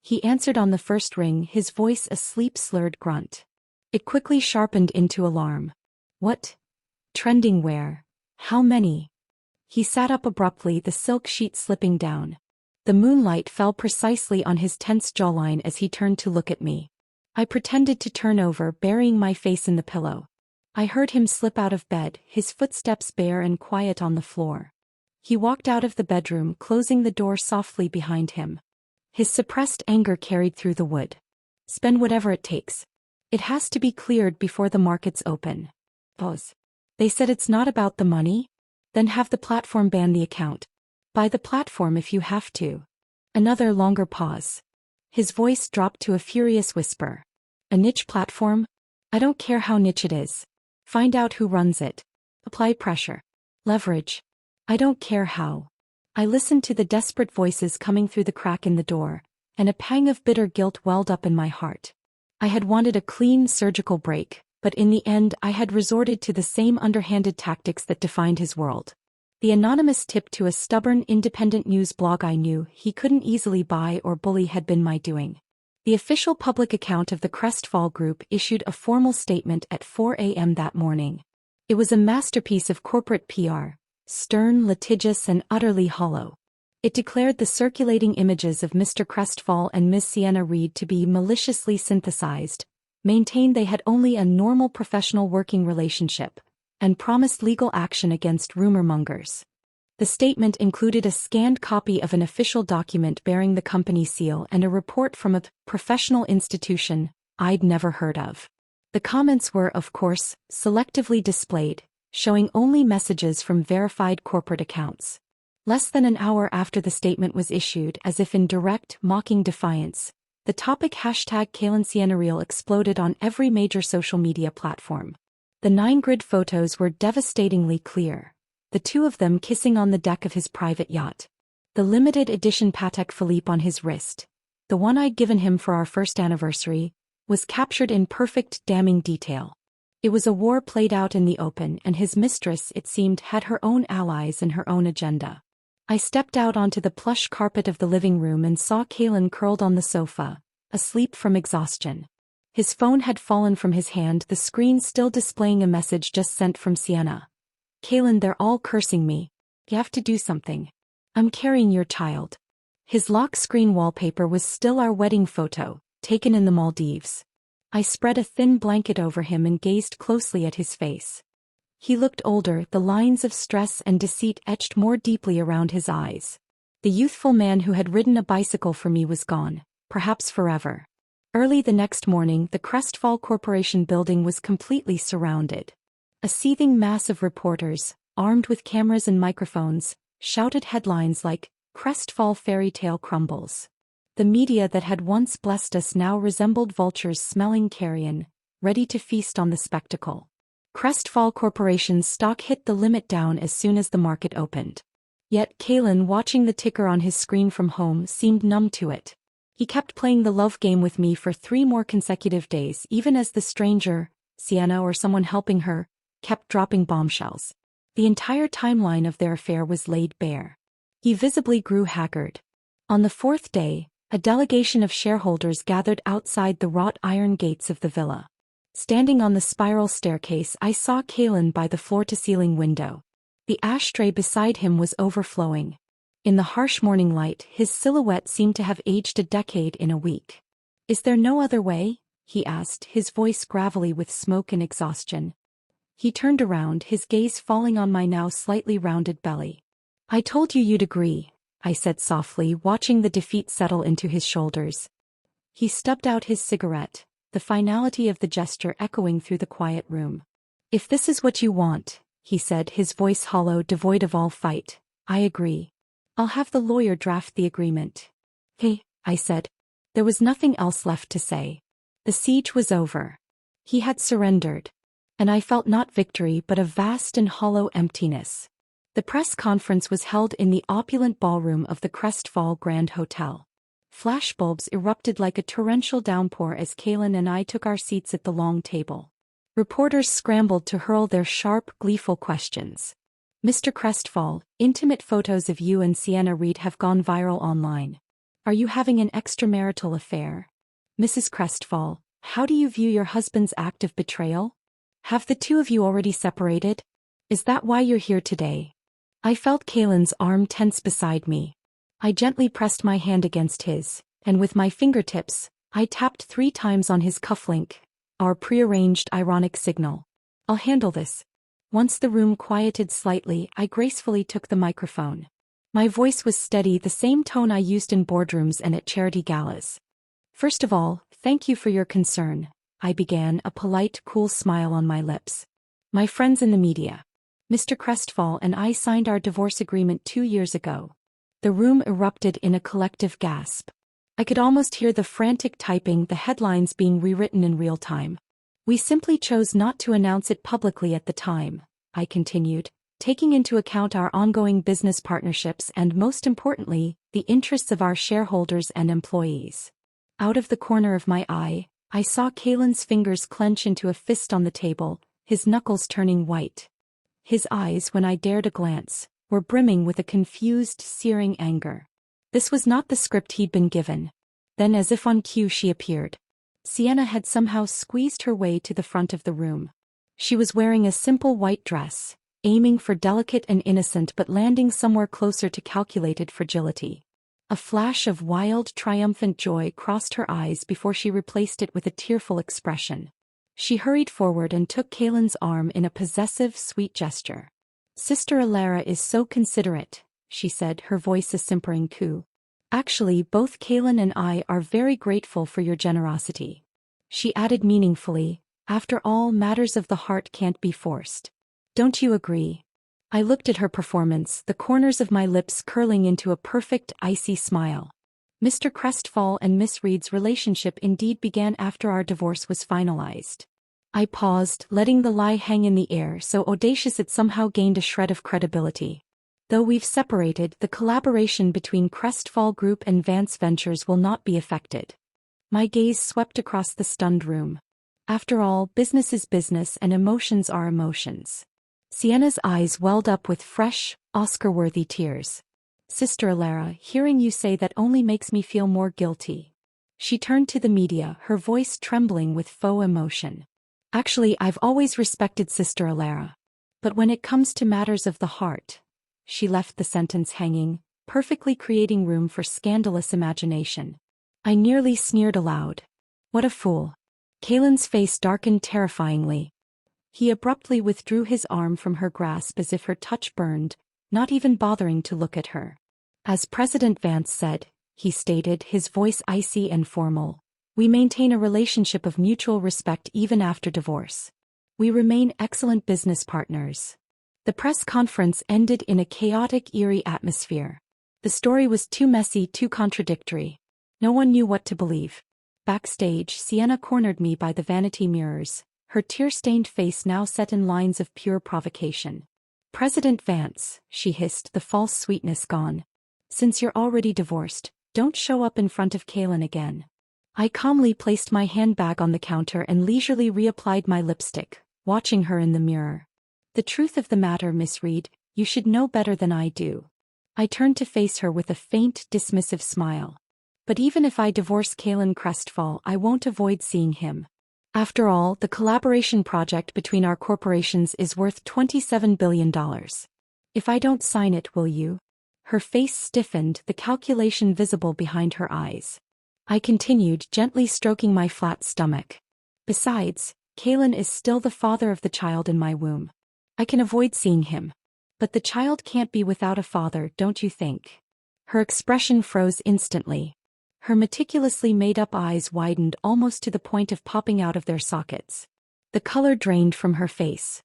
He answered on the first ring, his voice a sleep-slurred grunt. It quickly sharpened into alarm. What? Trending where? How many? He sat up abruptly, the silk sheet slipping down. The moonlight fell precisely on his tense jawline as he turned to look at me. I pretended to turn over, burying my face in the pillow. I heard him slip out of bed, his footsteps bare and quiet on the floor. He walked out of the bedroom, closing the door softly behind him. His suppressed anger carried through the wood. Spend whatever it takes. It has to be cleared before the markets open. Pause. They said it's not about the money? Then have the platform ban the account. Buy the platform if you have to. Another longer pause. His voice dropped to a furious whisper. A niche platform? I don't care how niche it is. Find out who runs it. Apply pressure. Leverage. I don't care how. I listened to the desperate voices coming through the crack in the door, and a pang of bitter guilt welled up in my heart. I had wanted a clean surgical break, but in the end I had resorted to the same underhanded tactics that defined his world. The anonymous tip to a stubborn independent news blog I knew he couldn't easily buy or bully had been my doing. The official public account of the Crestfall Group issued a formal statement at 4 a.m. that morning. It was a masterpiece of corporate PR, stern, litigious, and utterly hollow. It declared the circulating images of Mr. Crestfall and Miss Sienna Reed to be maliciously synthesized, maintained they had only a normal professional working relationship, and promised legal action against rumor mongers. The statement included a scanned copy of an official document bearing the company seal and a report from a professional institution I'd never heard of. The comments were, of course, selectively displayed, showing only messages from verified corporate accounts. Less than an hour after the statement was issued, as if in direct, mocking defiance, the topic #KaylinSiennaReal exploded on every major social media platform. The 9-grid photos were devastatingly clear, the two of them kissing on the deck of his private yacht. The limited edition Patek Philippe on his wrist, the one I'd given him for our first anniversary, was captured in perfect, damning detail. It was a war played out in the open, and his mistress, it seemed, had her own allies and her own agenda. I stepped out onto the plush carpet of the living room and saw Kaylin curled on the sofa, asleep from exhaustion. His phone had fallen from his hand, the screen still displaying a message just sent from Sienna. Kaylin, they're all cursing me. You have to do something. I'm carrying your child. His lock screen wallpaper was still our wedding photo, taken in the Maldives. I spread a thin blanket over him and gazed closely at his face. He looked older, the lines of stress and deceit etched more deeply around his eyes. The youthful man who had ridden a bicycle for me was gone, perhaps forever. Early the next morning, the Crestfall Corporation building was completely surrounded. A seething mass of reporters, armed with cameras and microphones, shouted headlines like, "Crestfall Fairy Tale Crumbles." The media that had once blessed us now resembled vultures smelling carrion, ready to feast on the spectacle. Crestfall Corporation's stock hit the limit down as soon as the market opened. Yet Kaylin, watching the ticker on his screen from home, seemed numb to it. He kept playing the love game with me for 3 more consecutive days, even as the stranger, Sienna or someone helping her, kept dropping bombshells. The entire timeline of their affair was laid bare. He visibly grew haggard. On the 4th day, a delegation of shareholders gathered outside the wrought iron gates of the villa. Standing on the spiral staircase, I saw Kaylin by the floor-to-ceiling window. The ashtray beside him was overflowing. In the harsh morning light, his silhouette seemed to have aged a decade in a week. "Is there no other way?" he asked, his voice gravelly with smoke and exhaustion. He turned around, his gaze falling on my now slightly rounded belly. "I told you you'd agree," I said softly, watching the defeat settle into his shoulders. He stubbed out his cigarette, the finality of the gesture echoing through the quiet room. "If this is what you want," he said, his voice hollow, devoid of all fight, "I agree. I'll have the lawyer draft the agreement." "Hey," I said. There was nothing else left to say. The siege was over. He had surrendered. And I felt not victory but a vast and hollow emptiness. The press conference was held in the opulent ballroom of the Crestfall Grand Hotel. Flashbulbs erupted like a torrential downpour as Kaylin and I took our seats at the long table. Reporters scrambled to hurl their sharp, gleeful questions. "Mr. Crestfall, intimate photos of you and Sienna Reed have gone viral online. Are you having an extramarital affair? Mrs. Crestfall, How do you view your husband's act of betrayal? Have the two of you already separated? Is that why you're here today? I felt Kalen's arm tense beside me. I gently pressed my hand against his, and with my fingertips, I tapped 3 times on his cufflink, our prearranged ironic signal. I'll handle this. Once the room quieted slightly, I gracefully took the microphone. My voice was steady, the same tone I used in boardrooms and at charity galas. First of all, thank you for your concern, I began, a polite, cool smile on my lips. My friends in the media. Mr. Crestfall and I signed our divorce agreement 2 years ago. The room erupted in a collective gasp. I could almost hear the frantic typing, the headlines being rewritten in real time. We simply chose not to announce it publicly at the time, I continued, taking into account our ongoing business partnerships and, most importantly, the interests of our shareholders and employees. Out of the corner of my eye, I saw Kalen's fingers clench into a fist on the table, his knuckles turning white. His eyes, when I dared a glance, were brimming with a confused, searing anger. This was not the script he'd been given. Then, as if on cue, she appeared. Sienna had somehow squeezed her way to the front of the room. She was wearing a simple white dress, aiming for delicate and innocent but landing somewhere closer to calculated fragility. A flash of wild, triumphant joy crossed her eyes before she replaced it with a tearful expression. She hurried forward and took Kalen's arm in a possessive, sweet gesture. Sister Alara is so considerate, she said, her voice a simpering coo. Actually, both Kalen and I are very grateful for your generosity. She added meaningfully, after all, matters of the heart can't be forced. Don't you agree? I looked at her performance, the corners of my lips curling into a perfect, icy smile. Mr. Crestfall and Miss Reed's relationship indeed began after our divorce was finalized. I paused, letting the lie hang in the air, so audacious it somehow gained a shred of credibility. Though we've separated, the collaboration between Crestfall Group and Vance Ventures will not be affected. My gaze swept across the stunned room. After all, business is business and emotions are emotions. Sienna's eyes welled up with fresh, Oscar-worthy tears. Sister Alara, hearing you say that only makes me feel more guilty. She turned to the media, her voice trembling with faux emotion. Actually, I've always respected Sister Alara. But when it comes to matters of the heart... She left the sentence hanging, perfectly creating room for scandalous imagination. I nearly sneered aloud. What a fool. Kalen's face darkened terrifyingly. He abruptly withdrew his arm from her grasp as if her touch burned, not even bothering to look at her. As President Vance said, he stated, his voice icy and formal, we maintain a relationship of mutual respect even after divorce. We remain excellent business partners. The press conference ended in a chaotic, eerie atmosphere. The story was too messy, too contradictory. No one knew what to believe. Backstage, Sienna cornered me by the vanity mirrors, her tear-stained face now set in lines of pure provocation. President Vance, she hissed, the false sweetness gone. Since you're already divorced, don't show up in front of Kalen again. I calmly placed my handbag on the counter and leisurely reapplied my lipstick, watching her in the mirror. The truth of the matter, Miss Reed, you should know better than I do. I turned to face her with a faint, dismissive smile. But even if I divorce Kalen Crestfall, I won't avoid seeing him. After all, the collaboration project between our corporations is worth $27 billion. If I don't sign it, will you? Her face stiffened, the calculation visible behind her eyes. I continued, gently stroking my flat stomach. Besides, Kalen is still the father of the child in my womb. I can avoid seeing him. But the child can't be without a father, don't you think? Her expression froze instantly. Her meticulously made-up eyes widened almost to the point of popping out of their sockets. The color drained from her face.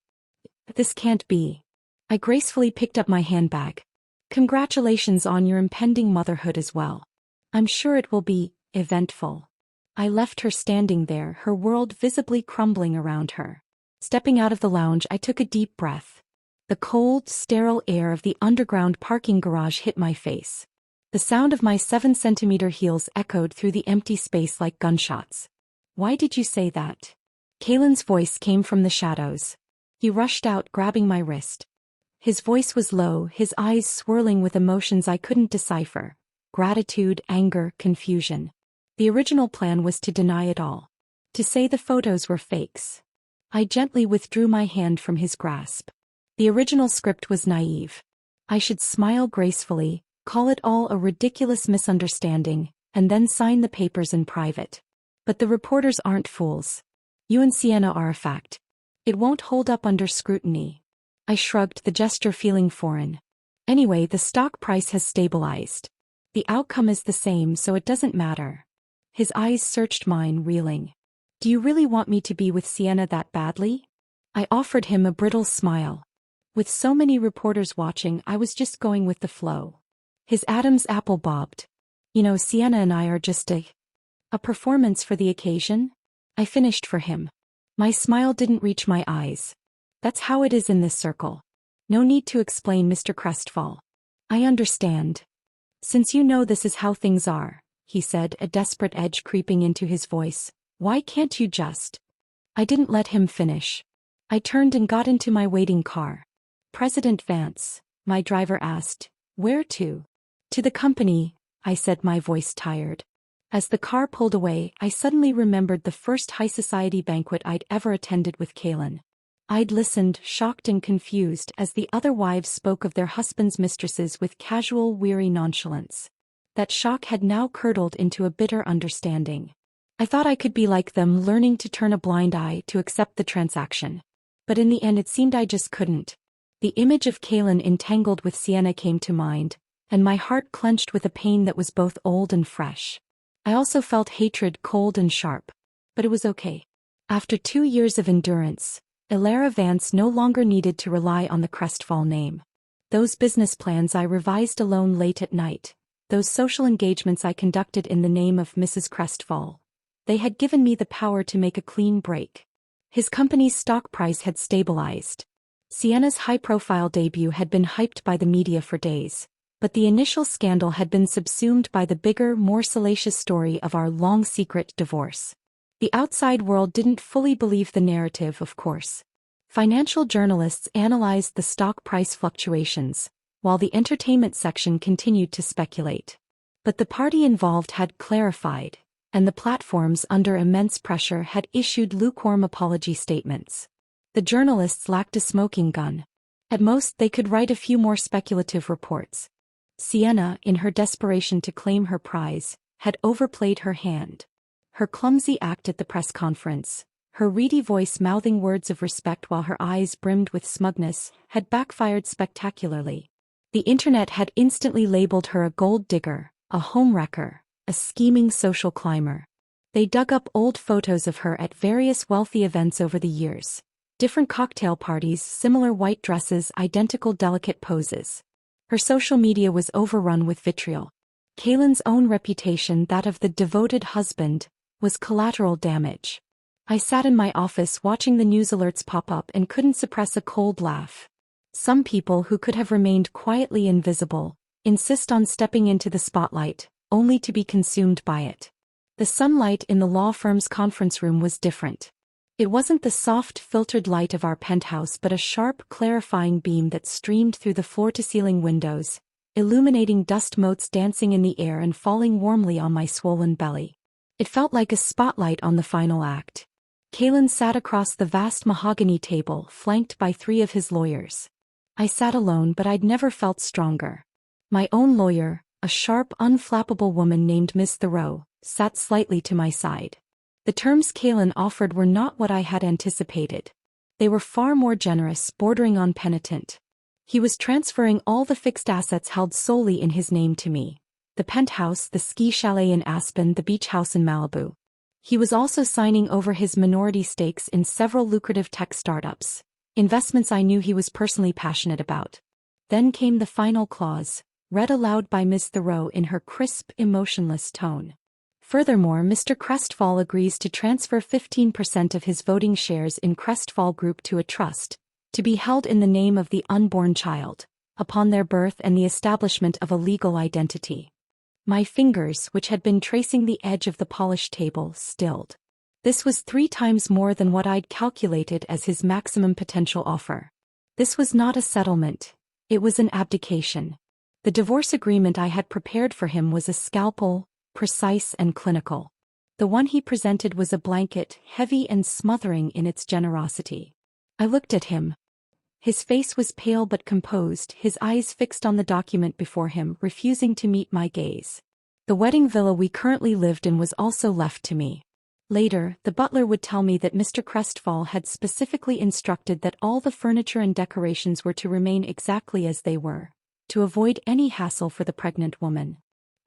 This can't be. I gracefully picked up my handbag. Congratulations on your impending motherhood as well. I'm sure it will be eventful. I left her standing there, her world visibly crumbling around her. Stepping out of the lounge, I took a deep breath. The cold, sterile air of the underground parking garage hit my face. The sound of my 7-centimeter heels echoed through the empty space like gunshots. Why did you say that? Kalen's voice came from the shadows. He rushed out, grabbing my wrist. His voice was low, his eyes swirling with emotions I couldn't decipher. Gratitude, anger, confusion. The original plan was to deny it all. To say the photos were fakes. I gently withdrew my hand from his grasp. The original script was naive. I should smile gracefully, call it all a ridiculous misunderstanding, and then sign the papers in private. But the reporters aren't fools. You and Sienna are a fact. It won't hold up under scrutiny. I shrugged, the gesture feeling foreign. Anyway, the stock price has stabilized. The outcome is the same, so it doesn't matter. His eyes searched mine, reeling. Do you really want me to be with Sienna that badly? I offered him a brittle smile. With so many reporters watching, I was just going with the flow. His Adam's apple bobbed. You know, Sienna and I are just a performance for the occasion? I finished for him. My smile didn't reach my eyes. That's how it is in this circle. No need to explain, Mr. Crestfall. I understand. Since you know this is how things are, he said, a desperate edge creeping into his voice, why can't you just? I didn't let him finish. I turned and got into my waiting car. President Vance, my driver asked, where to? To the company, I said, my voice tired. As the car pulled away, I suddenly remembered the first high society banquet I'd ever attended with Kaylin. I'd listened, shocked and confused, as the other wives spoke of their husbands' mistresses with casual, weary nonchalance. That shock had now curdled into a bitter understanding. I thought I could be like them, learning to turn a blind eye to accept the transaction. But in the end it seemed I just couldn't. The image of Kaylin entangled with Sienna came to mind, and my heart clenched with a pain that was both old and fresh. I also felt hatred, cold and sharp. But it was okay. After 2 years of endurance, Elara Vance no longer needed to rely on the Crestfall name. Those business plans I revised alone late at night, those social engagements I conducted in the name of Mrs. Crestfall, they had given me the power to make a clean break. His company's stock price had stabilized. Sienna's high-profile debut had been hyped by the media for days, but the initial scandal had been subsumed by the bigger, more salacious story of our long-secret divorce. The outside world didn't fully believe the narrative, of course. Financial journalists analyzed the stock price fluctuations, while the entertainment section continued to speculate. But the party involved had clarified, and the platforms under immense pressure had issued lukewarm apology statements. The journalists lacked a smoking gun. At most, they could write a few more speculative reports. Sienna, in her desperation to claim her prize, had overplayed her hand. Her clumsy act at the press conference, her reedy voice mouthing words of respect while her eyes brimmed with smugness, had backfired spectacularly. The internet had instantly labeled her a gold digger, a homewrecker, a scheming social climber. They dug up old photos of her at various wealthy events over the years. Different cocktail parties, similar white dresses, identical delicate poses. Her social media was overrun with vitriol. Kaylin's own reputation, that of the devoted husband, was collateral damage. I sat in my office watching the news alerts pop up and couldn't suppress a cold laugh. Some people who could have remained quietly invisible insist on stepping into the spotlight, only to be consumed by it. The sunlight in the law firm's conference room was different. It wasn't the soft, filtered light of our penthouse but a sharp, clarifying beam that streamed through the floor-to-ceiling windows, illuminating dust motes dancing in the air and falling warmly on my swollen belly. It felt like a spotlight on the final act. Kaylin sat across the vast mahogany table, flanked by 3 of his lawyers. I sat alone, but I'd never felt stronger. My own lawyer, a sharp, unflappable woman named Miss Thoreau, sat slightly to my side. The terms Kaylin offered were not what I had anticipated. They were far more generous, bordering on penitent. He was transferring all the fixed assets held solely in his name to me. The penthouse, the ski chalet in Aspen, the beach house in Malibu. He was also signing over his minority stakes in several lucrative tech startups, investments I knew he was personally passionate about. Then came the final clause, read aloud by Miss Thoreau in her crisp, emotionless tone. Furthermore, Mr. Crestfall agrees to transfer 15% of his voting shares in Crestfall Group to a trust, to be held in the name of the unborn child, upon their birth and the establishment of a legal identity. My fingers, which had been tracing the edge of the polished table, stilled. This was 3 times more than what I'd calculated as his maximum potential offer. This was not a settlement. It was an abdication. The divorce agreement I had prepared for him was a scalpel, precise and clinical. The one he presented was a blanket, heavy and smothering in its generosity. I looked at him. His face was pale but composed, his eyes fixed on the document before him, refusing to meet my gaze. The wedding villa we currently lived in was also left to me. Later, the butler would tell me that Mr. Crestfall had specifically instructed that all the furniture and decorations were to remain exactly as they were, to avoid any hassle for the pregnant woman.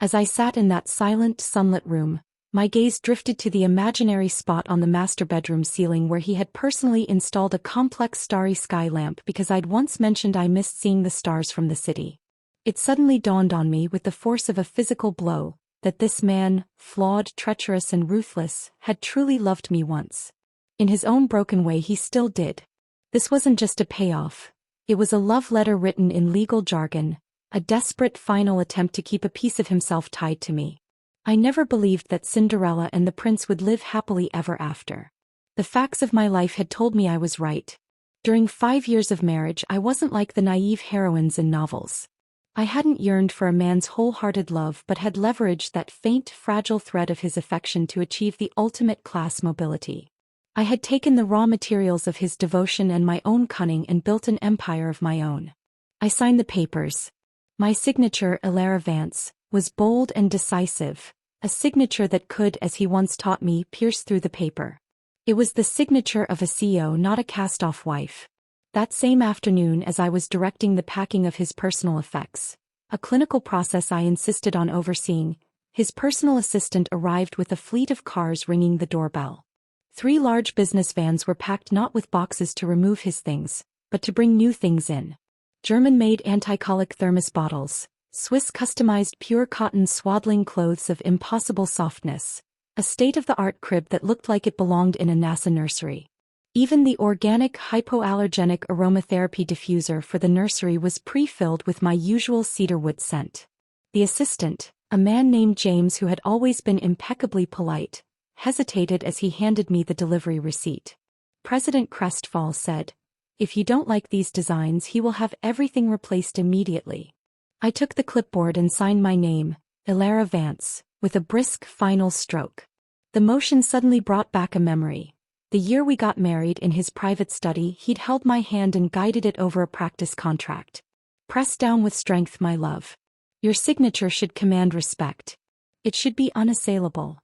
As I sat in that silent, sunlit room, my gaze drifted to the imaginary spot on the master bedroom ceiling where he had personally installed a complex starry sky lamp because I'd once mentioned I missed seeing the stars from the city. It suddenly dawned on me with the force of a physical blow that this man, flawed, treacherous and ruthless, had truly loved me once. In his own broken way he still did. This wasn't just a payoff. It was a love letter written in legal jargon, a desperate final attempt to keep a piece of himself tied to me. I never believed that Cinderella and the prince would live happily ever after. The facts of my life had told me I was right. During 5 years of marriage I wasn't like the naive heroines in novels. I hadn't yearned for a man's wholehearted love but had leveraged that faint, fragile thread of his affection to achieve the ultimate class mobility. I had taken the raw materials of his devotion and my own cunning and built an empire of my own. I signed the papers. My signature, Elara Vance, was bold and decisive, a signature that could, as he once taught me, pierce through the paper. It was the signature of a CEO, not a cast-off wife. That same afternoon, as I was directing the packing of his personal effects, a clinical process I insisted on overseeing, his personal assistant arrived with a fleet of cars ringing the doorbell. 3 large business vans were packed not with boxes to remove his things, but to bring new things in. German-made anti-colic thermos bottles, Swiss customized pure cotton swaddling clothes of impossible softness, a state-of-the-art crib that looked like it belonged in a NASA nursery. Even the organic hypoallergenic aromatherapy diffuser for the nursery was pre-filled with my usual cedarwood scent. The assistant, a man named James who had always been impeccably polite, hesitated as he handed me the delivery receipt. President Crestfall said, "If you don't like these designs, he will have everything replaced immediately." I took the clipboard and signed my name, Elara Vance, with a brisk final stroke. The motion suddenly brought back a memory. The year we got married in his private study, he'd held my hand and guided it over a practice contract. "Press down with strength, my love. Your signature should command respect. It should be unassailable."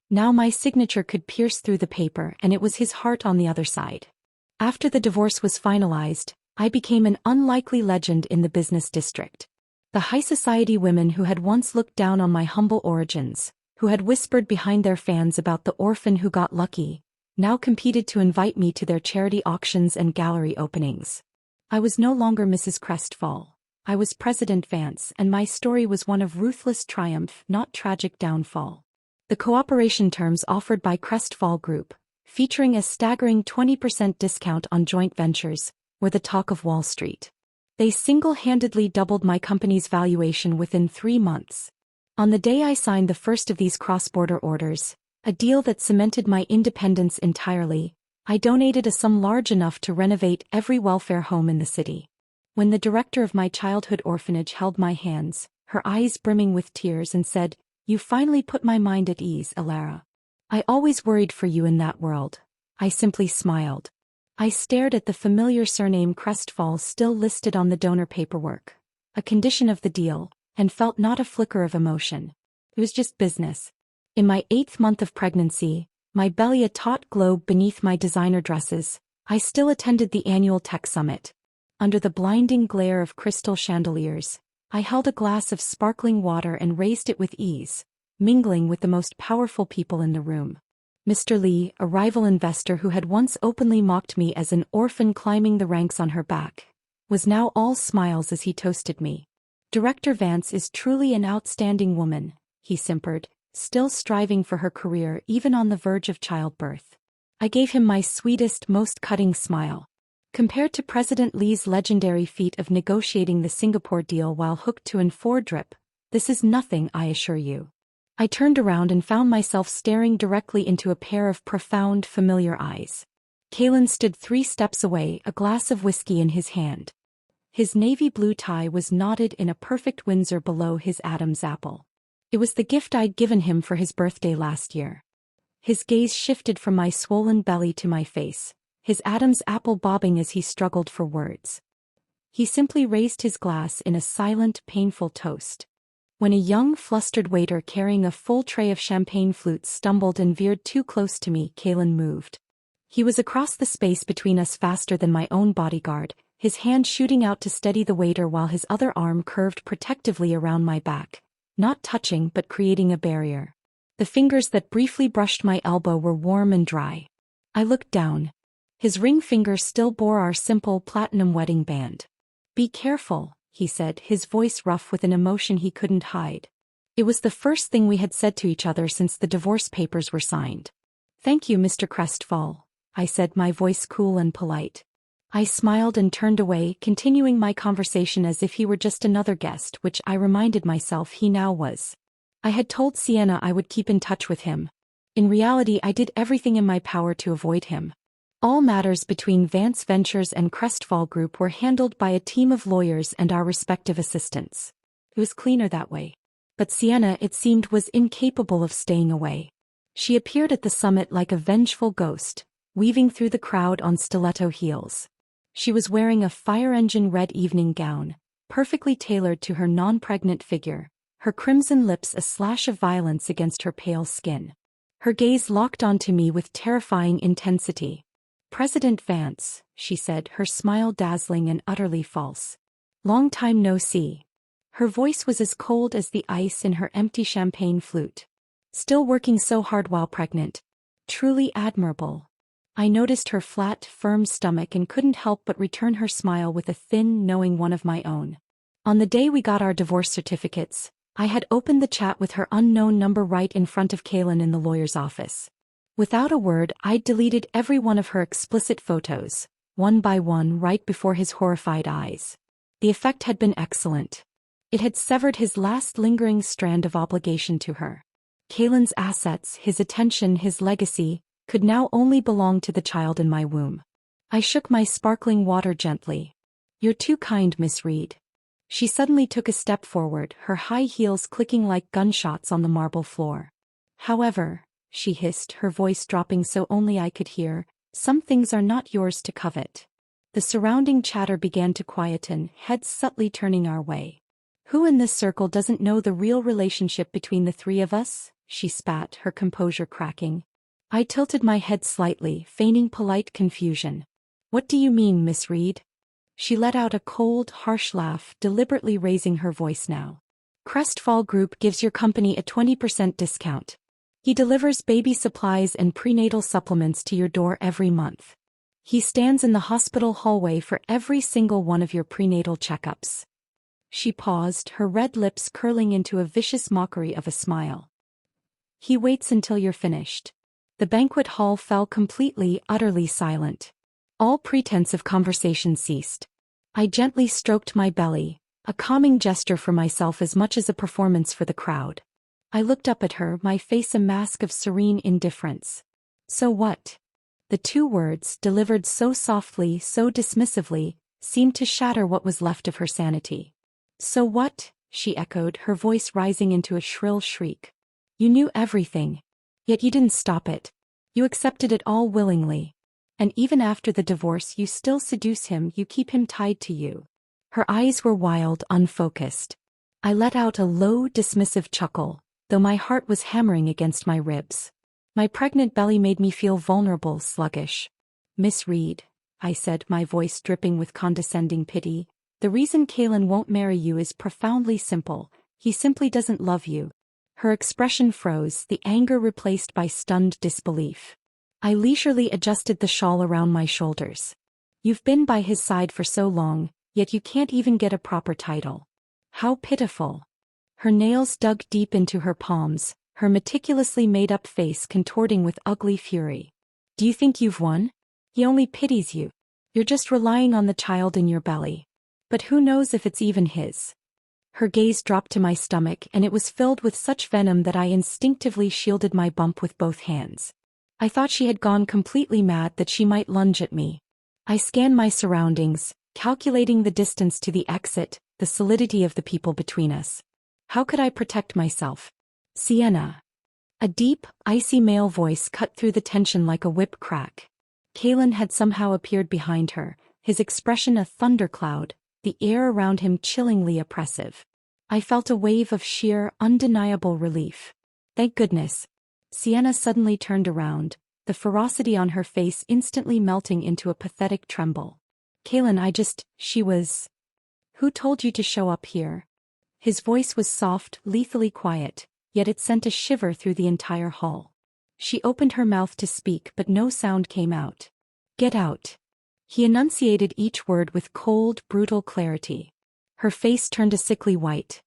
Now my signature could pierce through the paper, and it was his heart on the other side. After the divorce was finalized, I became an unlikely legend in the business district. The high society women who had once looked down on my humble origins, who had whispered behind their fans about the orphan who got lucky, now competed to invite me to their charity auctions and gallery openings. I was no longer Mrs. Crestfall. I was President Vance, and my story was one of ruthless triumph, not tragic downfall. The cooperation terms offered by Crestfall Group, featuring a staggering 20% discount on joint ventures, were the talk of Wall Street. They single-handedly doubled my company's valuation within 3 months. On the day I signed the first of these cross-border orders, a deal that cemented my independence entirely, I donated a sum large enough to renovate every welfare home in the city. When the director of my childhood orphanage held my hands, her eyes brimming with tears, and said, "You finally put my mind at ease, Elara. I always worried for you in that world," I simply smiled. I stared at the familiar surname Crestfall still listed on the donor paperwork, a condition of the deal, and felt not a flicker of emotion. It was just business. In my 8th month of pregnancy, my belly a taut globe beneath my designer dresses, I still attended the annual tech summit. Under the blinding glare of crystal chandeliers, I held a glass of sparkling water and raised it with ease, mingling with the most powerful people in the room. Mr. Lee, a rival investor who had once openly mocked me as an orphan climbing the ranks on her back, was now all smiles as he toasted me. "Director Vance is truly an outstanding woman," he simpered, still striving for her career even on the verge of childbirth. I gave him my sweetest, most cutting smile. Compared to President Lee's legendary feat of negotiating the Singapore deal while hooked to an 4-drip, this is nothing, I assure you. I turned around and found myself staring directly into a pair of profound, familiar eyes. Kalen stood 3 steps away, a glass of whiskey in his hand. His navy blue tie was knotted in a perfect Windsor below his Adam's apple. It was the gift I'd given him for his birthday last year. His gaze shifted from my swollen belly to my face, his Adam's apple bobbing as he struggled for words. He simply raised his glass in a silent, painful toast. When a young, flustered waiter carrying a full tray of champagne flutes stumbled and veered too close to me, Kalen moved. He was across the space between us faster than my own bodyguard, his hand shooting out to steady the waiter while his other arm curved protectively around my back, not touching but creating a barrier. The fingers that briefly brushed my elbow were warm and dry. I looked down. His ring finger still bore our simple platinum wedding band. "Be careful," he said, his voice rough with an emotion he couldn't hide. It was the first thing we had said to each other since the divorce papers were signed. "Thank you, Mr. Crestfall," I said, my voice cool and polite. I smiled and turned away, continuing my conversation as if he were just another guest, which I reminded myself he now was. I had told Sienna I would keep in touch with him. In reality, I did everything in my power to avoid him. All matters between Vance Ventures and Crestfall Group were handled by a team of lawyers and our respective assistants. It was cleaner that way. But Sienna, it seemed, was incapable of staying away. She appeared at the summit like a vengeful ghost, weaving through the crowd on stiletto heels. She was wearing a fire-engine red evening gown, perfectly tailored to her non-pregnant figure, her crimson lips a slash of violence against her pale skin. Her gaze locked onto me with terrifying intensity. "President Vance," she said, her smile dazzling and utterly false. "Long time no see." Her voice was as cold as the ice in her empty champagne flute. "Still working so hard while pregnant. Truly admirable." I noticed her flat, firm stomach and couldn't help but return her smile with a thin, knowing one of my own. On the day we got our divorce certificates, I had opened the chat with her unknown number right in front of Kalen in the lawyer's office. Without a word, I'd deleted every one of her explicit photos, one by one, right before his horrified eyes. The effect had been excellent. It had severed his last lingering strand of obligation to her. Kalen's assets, his attention, his legacy, could now only belong to the child in my womb. I shook my sparkling water gently. "You're too kind, Miss Reed." She suddenly took a step forward, her high heels clicking like gunshots on the marble floor. "However," she hissed, her voice dropping so only I could hear, "some things are not yours to covet." The surrounding chatter began to quieten, heads subtly turning our way. "Who in this circle doesn't know the real relationship between the three of us?" she spat, her composure cracking. I tilted my head slightly, feigning polite confusion. "What do you mean, Miss Reed?" She let out a cold, harsh laugh, deliberately raising her voice now. "Crestfall Group gives your company a 20% discount. He delivers baby supplies and prenatal supplements to your door every month. He stands in the hospital hallway for every single one of your prenatal checkups." She paused, her red lips curling into a vicious mockery of a smile. "He waits until you're finished." The banquet hall fell completely, utterly silent. All pretense of conversation ceased. I gently stroked my belly, a calming gesture for myself as much as a performance for the crowd. I looked up at her, my face a mask of serene indifference. "So what?" The two words, delivered so softly, so dismissively, seemed to shatter what was left of her sanity. "So what?" she echoed, her voice rising into a shrill shriek. "You knew everything. Yet you didn't stop it. You accepted it all willingly. And even after the divorce you still seduce him, you keep him tied to you." Her eyes were wild, unfocused. I let out a low, dismissive chuckle, though my heart was hammering against my ribs. My pregnant belly made me feel vulnerable, sluggish. "Miss Reed," I said, my voice dripping with condescending pity, "the reason Kalen won't marry you is profoundly simple. He simply doesn't love you." Her expression froze, the anger replaced by stunned disbelief. I leisurely adjusted the shawl around my shoulders. "You've been by his side for so long, yet you can't even get a proper title. How pitiful." Her nails dug deep into her palms, her meticulously made-up face contorting with ugly fury. "Do you think you've won? He only pities you. You're just relying on the child in your belly. But who knows if it's even his?" Her gaze dropped to my stomach, and it was filled with such venom that I instinctively shielded my bump with both hands. I thought she had gone completely mad, that she might lunge at me. I scanned my surroundings, calculating the distance to the exit, the solidity of the people between us. How could I protect myself? "Sienna." A deep, icy male voice cut through the tension like a whip crack. Kalen had somehow appeared behind her, his expression a thundercloud, the air around him chillingly oppressive. I felt a wave of sheer, undeniable relief. Thank goodness. Sienna suddenly turned around, the ferocity on her face instantly melting into a pathetic tremble. Kalen, she was... Who told you to show up here? His voice was soft, lethally quiet, yet it sent a shiver through the entire hall. She opened her mouth to speak but no sound came out. Get out. He enunciated each word with cold, brutal clarity. Her face turned a sickly white.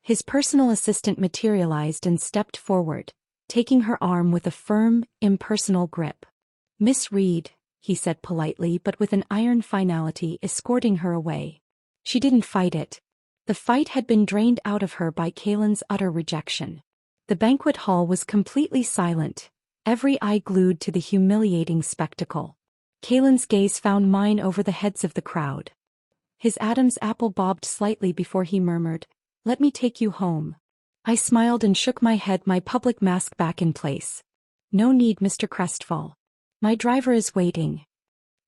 His personal assistant materialized and stepped forward, taking her arm with a firm, impersonal grip. Miss Reed, he said politely but with an iron finality, escorting her away. She didn't fight it. The fight had been drained out of her by Kalen's utter rejection. The banquet hall was completely silent, every eye glued to the humiliating spectacle. Kalen's gaze found mine over the heads of the crowd. His Adam's apple bobbed slightly before he murmured, "Let me take you home." I smiled and shook my head, my public mask back in place. "No need, Mr. Crestfall. My driver is waiting."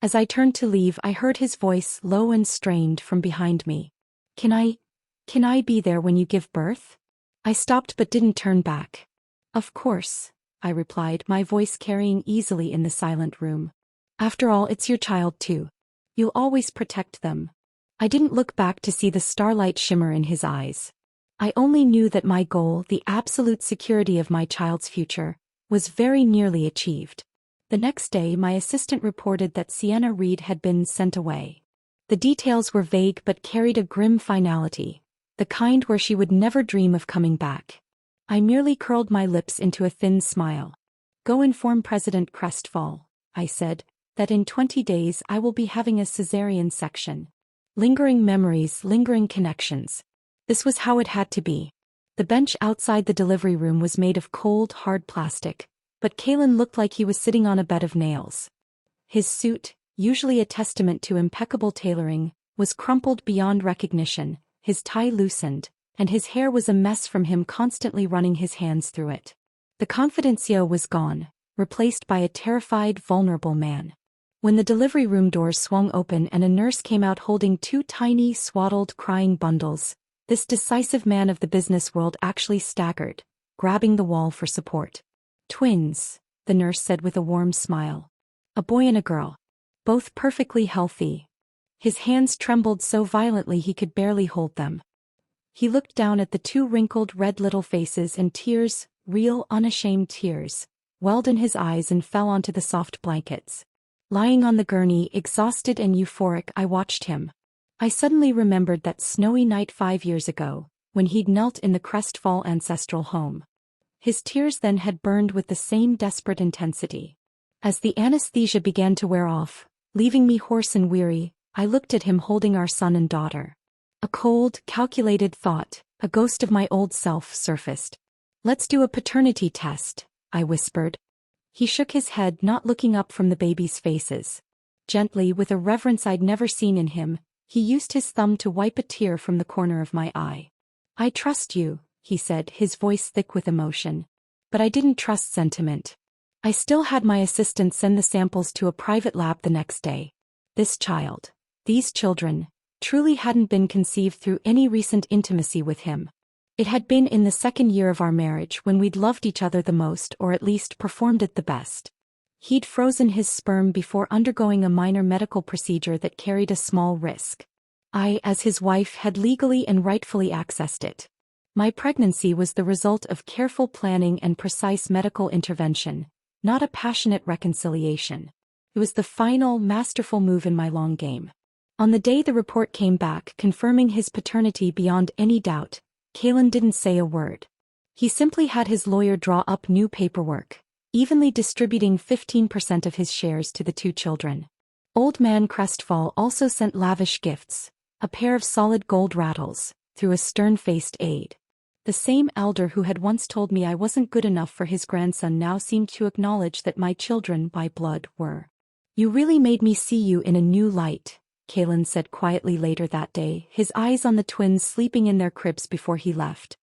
As I turned to leave, I heard his voice, low and strained, from behind me. Can I be there when you give birth?" I stopped but didn't turn back. "Of course," I replied, my voice carrying easily in the silent room. "After all, it's your child too. You'll always protect them." I didn't look back to see the starlight shimmer in his eyes. I only knew that my goal, the absolute security of my child's future, was very nearly achieved. The next day my assistant reported that Sienna Reed had been sent away. The details were vague but carried a grim finality, the kind where she would never dream of coming back. I merely curled my lips into a thin smile. "Go inform President Crestfall," I said, "that in 20 days I will be having a cesarean section." Lingering memories, lingering connections. This was how it had to be. The bench outside the delivery room was made of cold, hard plastic, but Kalen looked like he was sitting on a bed of nails. His suit, usually a testament to impeccable tailoring, was crumpled beyond recognition, his tie loosened, and his hair was a mess from him constantly running his hands through it. The confidentier was gone, replaced by a terrified, vulnerable man. When the delivery room doors swung open and a nurse came out holding 2 tiny, swaddled, crying bundles, this decisive man of the business world actually staggered, grabbing the wall for support. "Twins," the nurse said with a warm smile. "A boy and a girl. Both perfectly healthy." His hands trembled so violently he could barely hold them. He looked down at the 2 wrinkled red little faces and tears, real unashamed tears, welled in his eyes and fell onto the soft blankets. Lying on the gurney, exhausted and euphoric, I watched him. I suddenly remembered that snowy night 5 years ago, when he'd knelt in the Crestfall ancestral home. His tears then had burned with the same desperate intensity. As the anesthesia began to wear off, leaving me hoarse and weary, I looked at him holding our son and daughter. A cold, calculated thought, a ghost of my old self, surfaced. "Let's do a paternity test," I whispered. He shook his head, not looking up from the babies' faces. Gently, with a reverence I'd never seen in him, he used his thumb to wipe a tear from the corner of my eye. "I trust you," he said, his voice thick with emotion. But I didn't trust sentiment. I still had my assistant send the samples to a private lab the next day. This child, these children, truly hadn't been conceived through any recent intimacy with him. It had been in the 2nd year of our marriage, when we'd loved each other the most, or at least performed it the best. He'd frozen his sperm before undergoing a minor medical procedure that carried a small risk. I, as his wife, had legally and rightfully accessed it. My pregnancy was the result of careful planning and precise medical intervention, not a passionate reconciliation. It was the final, masterful move in my long game. On the day the report came back confirming his paternity beyond any doubt, Kalen didn't say a word. He simply had his lawyer draw up new paperwork, evenly distributing 15% of his shares to the 2 children. Old man Crestfall also sent lavish gifts, a pair of solid gold rattles, through a stern-faced aide. The same elder who had once told me I wasn't good enough for his grandson now seemed to acknowledge that my children by blood were. "You really made me see you in a new light," Kalen said quietly later that day, his eyes on the twins sleeping in their cribs before he left.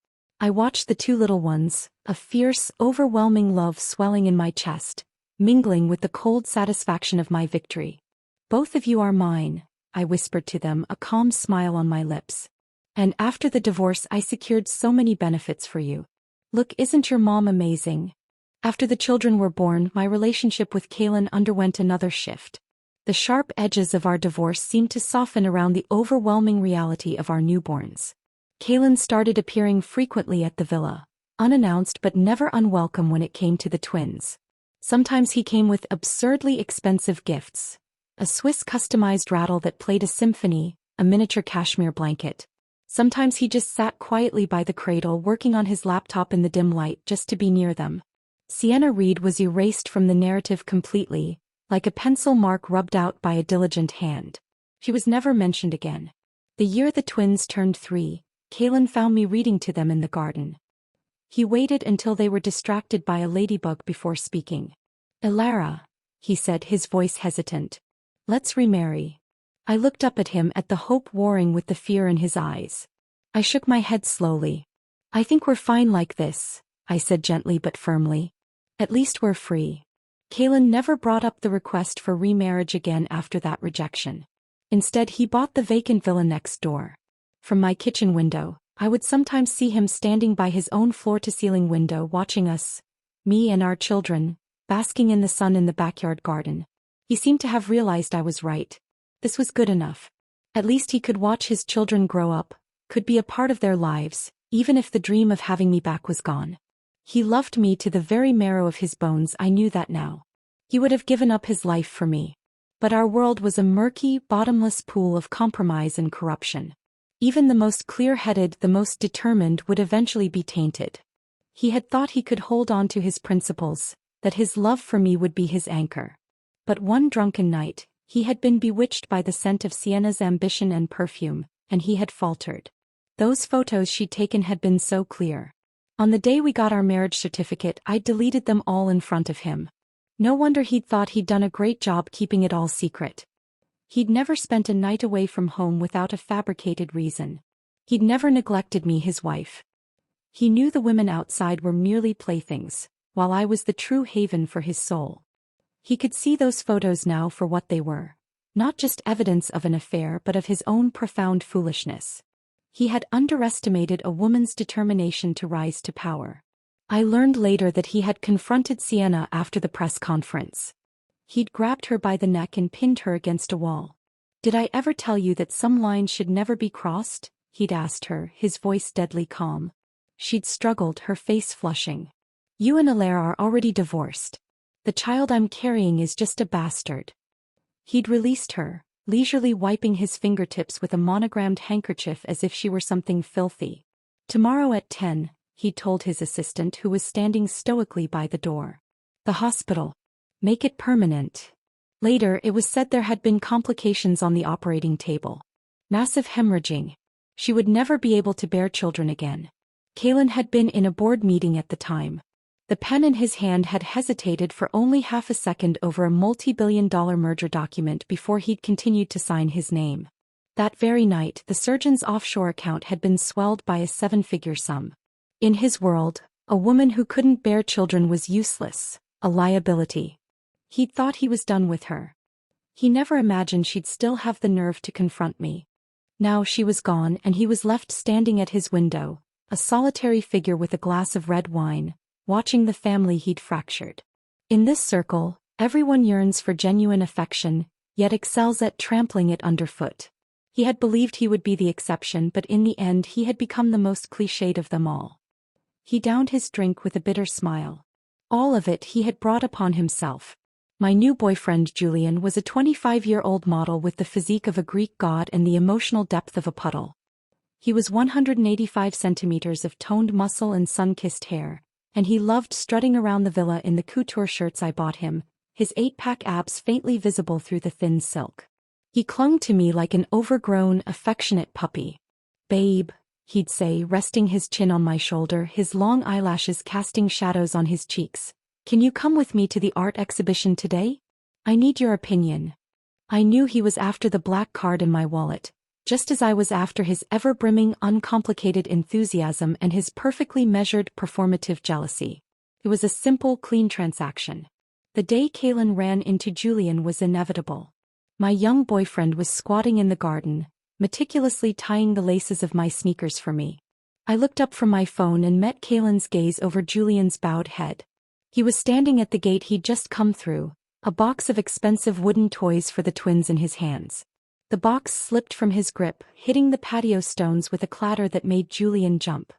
I watched the two little ones, a fierce, overwhelming love swelling in my chest, mingling with the cold satisfaction of my victory. "Both of you are mine," I whispered to them, a calm smile on my lips. "And after the divorce I secured so many benefits for you. Look, isn't your mom amazing?" After the children were born, my relationship with Kaylin underwent another shift. The sharp edges of our divorce seemed to soften around the overwhelming reality of our newborns. Kaylin started appearing frequently at the villa, unannounced but never unwelcome when it came to the twins. Sometimes he came with absurdly expensive gifts. A Swiss customized rattle that played a symphony, a miniature cashmere blanket. Sometimes he just sat quietly by the cradle working on his laptop in the dim light just to be near them. Sienna Reed was erased from the narrative completely, like a pencil mark rubbed out by a diligent hand. She was never mentioned again. The year the twins turned 3, Kaylin found me reading to them in the garden. He waited until they were distracted by a ladybug before speaking. "Elara," he said, his voice hesitant. "Let's remarry." I looked up at him, at the hope warring with the fear in his eyes. I shook my head slowly. "I think we're fine like this," I said gently but firmly. "At least we're free." Kaylin never brought up the request for remarriage again after that rejection. Instead, he bought the vacant villa next door. From my kitchen window, I would sometimes see him standing by his own floor-to-ceiling window watching us, me and our children, basking in the sun in the backyard garden. He seemed to have realized I was right. This was good enough. At least he could watch his children grow up, could be a part of their lives, even if the dream of having me back was gone. He loved me to the very marrow of his bones. I knew that now. He would have given up his life for me. But our world was a murky, bottomless pool of compromise and corruption. Even the most clear-headed, the most determined would eventually be tainted. He had thought he could hold on to his principles, that his love for me would be his anchor. But one drunken night, he had been bewitched by the scent of Sienna's ambition and perfume, and he had faltered. Those photos she'd taken had been so clear. On the day we got our marriage certificate, I deleted them all in front of him. No wonder he'd thought he'd done a great job keeping it all secret. He'd never spent a night away from home without a fabricated reason. He'd never neglected me, his wife. He knew the women outside were merely playthings, while I was the true haven for his soul. He could see those photos now for what they were. Not just evidence of an affair but of his own profound foolishness. He had underestimated a woman's determination to rise to power. I learned later that he had confronted Sienna after the press conference. He'd grabbed her by the neck and pinned her against a wall. "Did I ever tell you that some lines should never be crossed?" he'd asked her, his voice deadly calm. She'd struggled, her face flushing. "You and Elara are already divorced. The child I'm carrying is just a bastard." He'd released her, leisurely wiping his fingertips with a monogrammed handkerchief as if she were something filthy. "Tomorrow at 10, he told his assistant, who was standing stoically by the door. "The hospital. Make it permanent." Later, it was said there had been complications on the operating table. Massive hemorrhaging. She would never be able to bear children again. Kaylin had been in a board meeting at the time. The pen in his hand had hesitated for only half a second over a multi-billion-dollar merger document before he'd continued to sign his name. That very night, the surgeon's offshore account had been swelled by a 7-figure sum. In his world, a woman who couldn't bear children was useless, a liability. He'd thought he was done with her. He never imagined she'd still have the nerve to confront me. Now she was gone and he was left standing at his window, a solitary figure with a glass of red wine, watching the family he'd fractured. In this circle, everyone yearns for genuine affection, yet excels at trampling it underfoot. He had believed he would be the exception, but in the end he had become the most cliched of them all. He downed his drink with a bitter smile. All of it he had brought upon himself. My new boyfriend Julian was a 25-year-old model with the physique of a Greek god and the emotional depth of a puddle. He was 185 centimeters of toned muscle and sun-kissed hair, and he loved strutting around the villa in the couture shirts I bought him, his 8-pack abs faintly visible through the thin silk. He clung to me like an overgrown, affectionate puppy. "Babe," he'd say, resting his chin on my shoulder, his long eyelashes casting shadows on his cheeks. "Can you come with me to the art exhibition today? I need your opinion." I knew he was after the black card in my wallet, just as I was after his ever-brimming uncomplicated enthusiasm and his perfectly measured performative jealousy. It was a simple, clean transaction. The day Kaylin ran into Julian was inevitable. My young boyfriend was squatting in the garden, meticulously tying the laces of my sneakers for me. I looked up from my phone and met Kaylin's gaze over Julian's bowed head. He was standing at the gate he'd just come through, a box of expensive wooden toys for the twins in his hands. The box slipped from his grip, hitting the patio stones with a clatter that made Julian jump.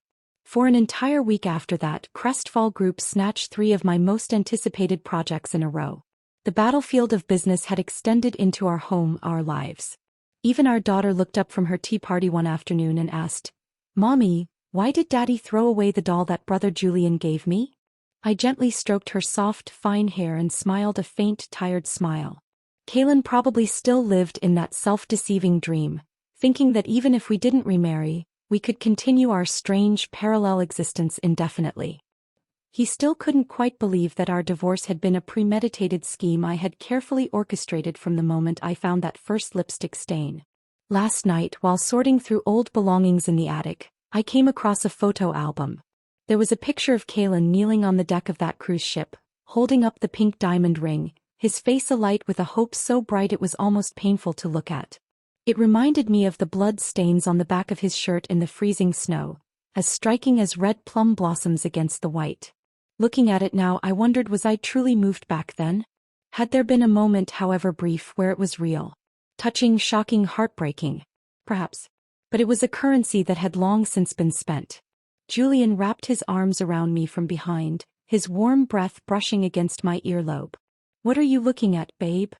For an entire week after that, Crestfall Group snatched 3 of my most anticipated projects in a row. The battlefield of business had extended into our home, our lives. Even our daughter looked up from her tea party one afternoon and asked, "Mommy, why did Daddy throw away the doll that brother Julian gave me?" I gently stroked her soft, fine hair and smiled a faint, tired smile. Kaylin probably still lived in that self-deceiving dream, thinking that even if we didn't remarry, we could continue our strange, parallel existence indefinitely. He still couldn't quite believe that our divorce had been a premeditated scheme I had carefully orchestrated from the moment I found that first lipstick stain. Last night, while sorting through old belongings in the attic, I came across a photo album. There was a picture of Kaylin kneeling on the deck of that cruise ship, holding up the pink diamond ring, his face alight with a hope so bright it was almost painful to look at. It reminded me of the blood stains on the back of his shirt in the freezing snow, as striking as red plum blossoms against the white. Looking at it now, I wondered, was I truly moved back then? Had there been a moment, however brief, where it was real? Touching, shocking, heartbreaking? Perhaps. But it was a currency that had long since been spent. Julian wrapped his arms around me from behind, his warm breath brushing against my earlobe. "What are you looking at, babe?"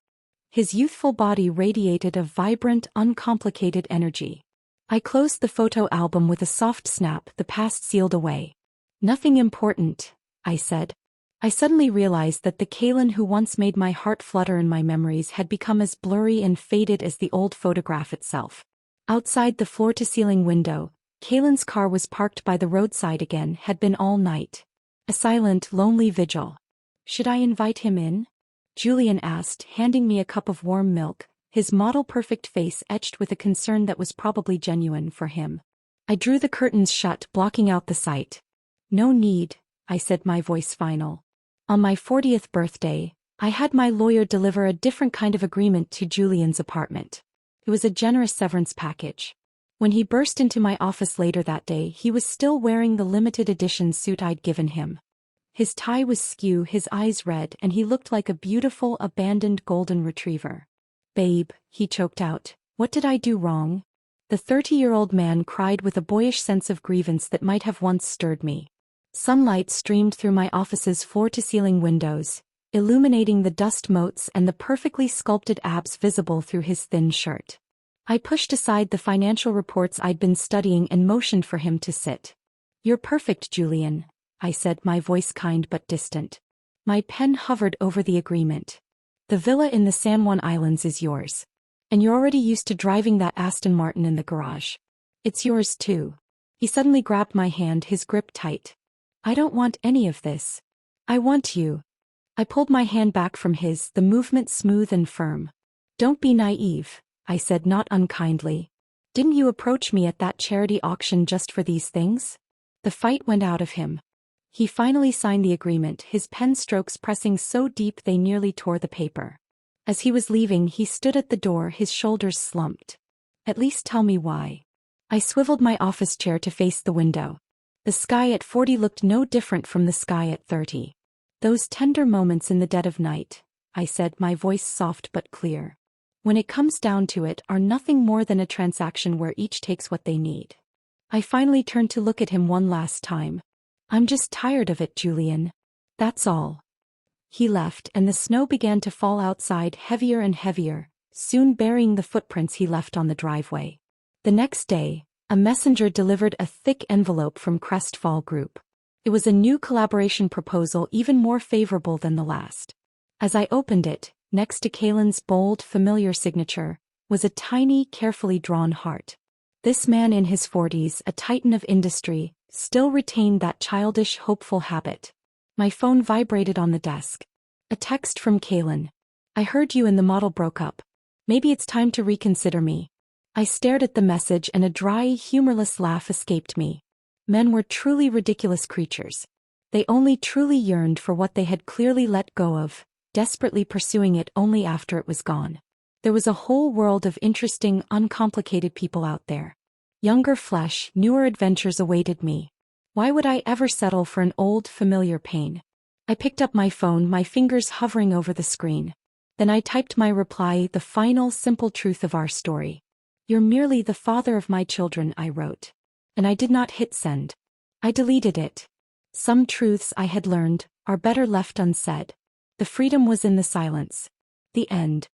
His youthful body radiated a vibrant, uncomplicated energy. I closed the photo album with a soft snap, the past sealed away. "Nothing important," I said. I suddenly realized that the Kaylin who once made my heart flutter in my memories had become as blurry and faded as the old photograph itself. Outside the floor-to-ceiling window, Kaylin's car was parked by the roadside again, had been all night. A silent, lonely vigil. "Should I invite him in?" Julian asked, handing me a cup of warm milk, his model-perfect face etched with a concern that was probably genuine for him. I drew the curtains shut, blocking out the sight. "No need," I said, my voice final. On my 40th birthday, I had my lawyer deliver a different kind of agreement to Julian's apartment. It was a generous severance package. When he burst into my office later that day, he was still wearing the limited edition suit I'd given him. His tie was skew, his eyes red, and he looked like a beautiful, abandoned golden retriever. "Babe," he choked out, "what did I do wrong?" The 30-year-old man cried with a boyish sense of grievance that might have once stirred me. Sunlight streamed through my office's floor-to-ceiling windows, illuminating the dust motes and the perfectly sculpted abs visible through his thin shirt. I pushed aside the financial reports I'd been studying and motioned for him to sit. "You're perfect, Julian," I said, my voice kind but distant. My pen hovered over the agreement. "The villa in the San Juan Islands is yours. And you're already used to driving that Aston Martin in the garage. It's yours too." He suddenly grabbed my hand, his grip tight. "I don't want any of this. I want you." I pulled my hand back from his, the movement smooth and firm. "Don't be naive," I said, not unkindly. "Didn't you approach me at that charity auction just for these things?" The fight went out of him. He finally signed the agreement, his pen strokes pressing so deep they nearly tore the paper. As he was leaving, he stood at the door, his shoulders slumped. "At least tell me why." I swiveled my office chair to face the window. The sky at 40 looked no different from the sky at 30. "Those tender moments in the dead of night," I said, my voice soft but clear, "when it comes down to it, are nothing more than a transaction where each takes what they need." I finally turned to look at him one last time. "I'm just tired of it, Julian. That's all." He left, and the snow began to fall outside, heavier and heavier, soon burying the footprints he left on the driveway. The next day, a messenger delivered a thick envelope from Crestfall Group. It was a new collaboration proposal, even more favorable than the last. As I opened it, next to Kaylin's bold, familiar signature, was a tiny, carefully drawn heart. This man in his 40s, a titan of industry, still retained that childish, hopeful habit. My phone vibrated on the desk. A text from Kaylin. "I heard you and the model broke up. Maybe it's time to reconsider me." I stared at the message and a dry, humorless laugh escaped me. Men were truly ridiculous creatures. They only truly yearned for what they had clearly let go of, desperately pursuing it only after it was gone. There was a whole world of interesting, uncomplicated people out there. Younger flesh, newer adventures awaited me. Why would I ever settle for an old, familiar pain? I picked up my phone, my fingers hovering over the screen. Then I typed my reply, the final, simple truth of our story. "You're merely the father of my children," I wrote. And I did not hit send. I deleted it. Some truths I had learned are better left unsaid. The freedom was in the silence. The end.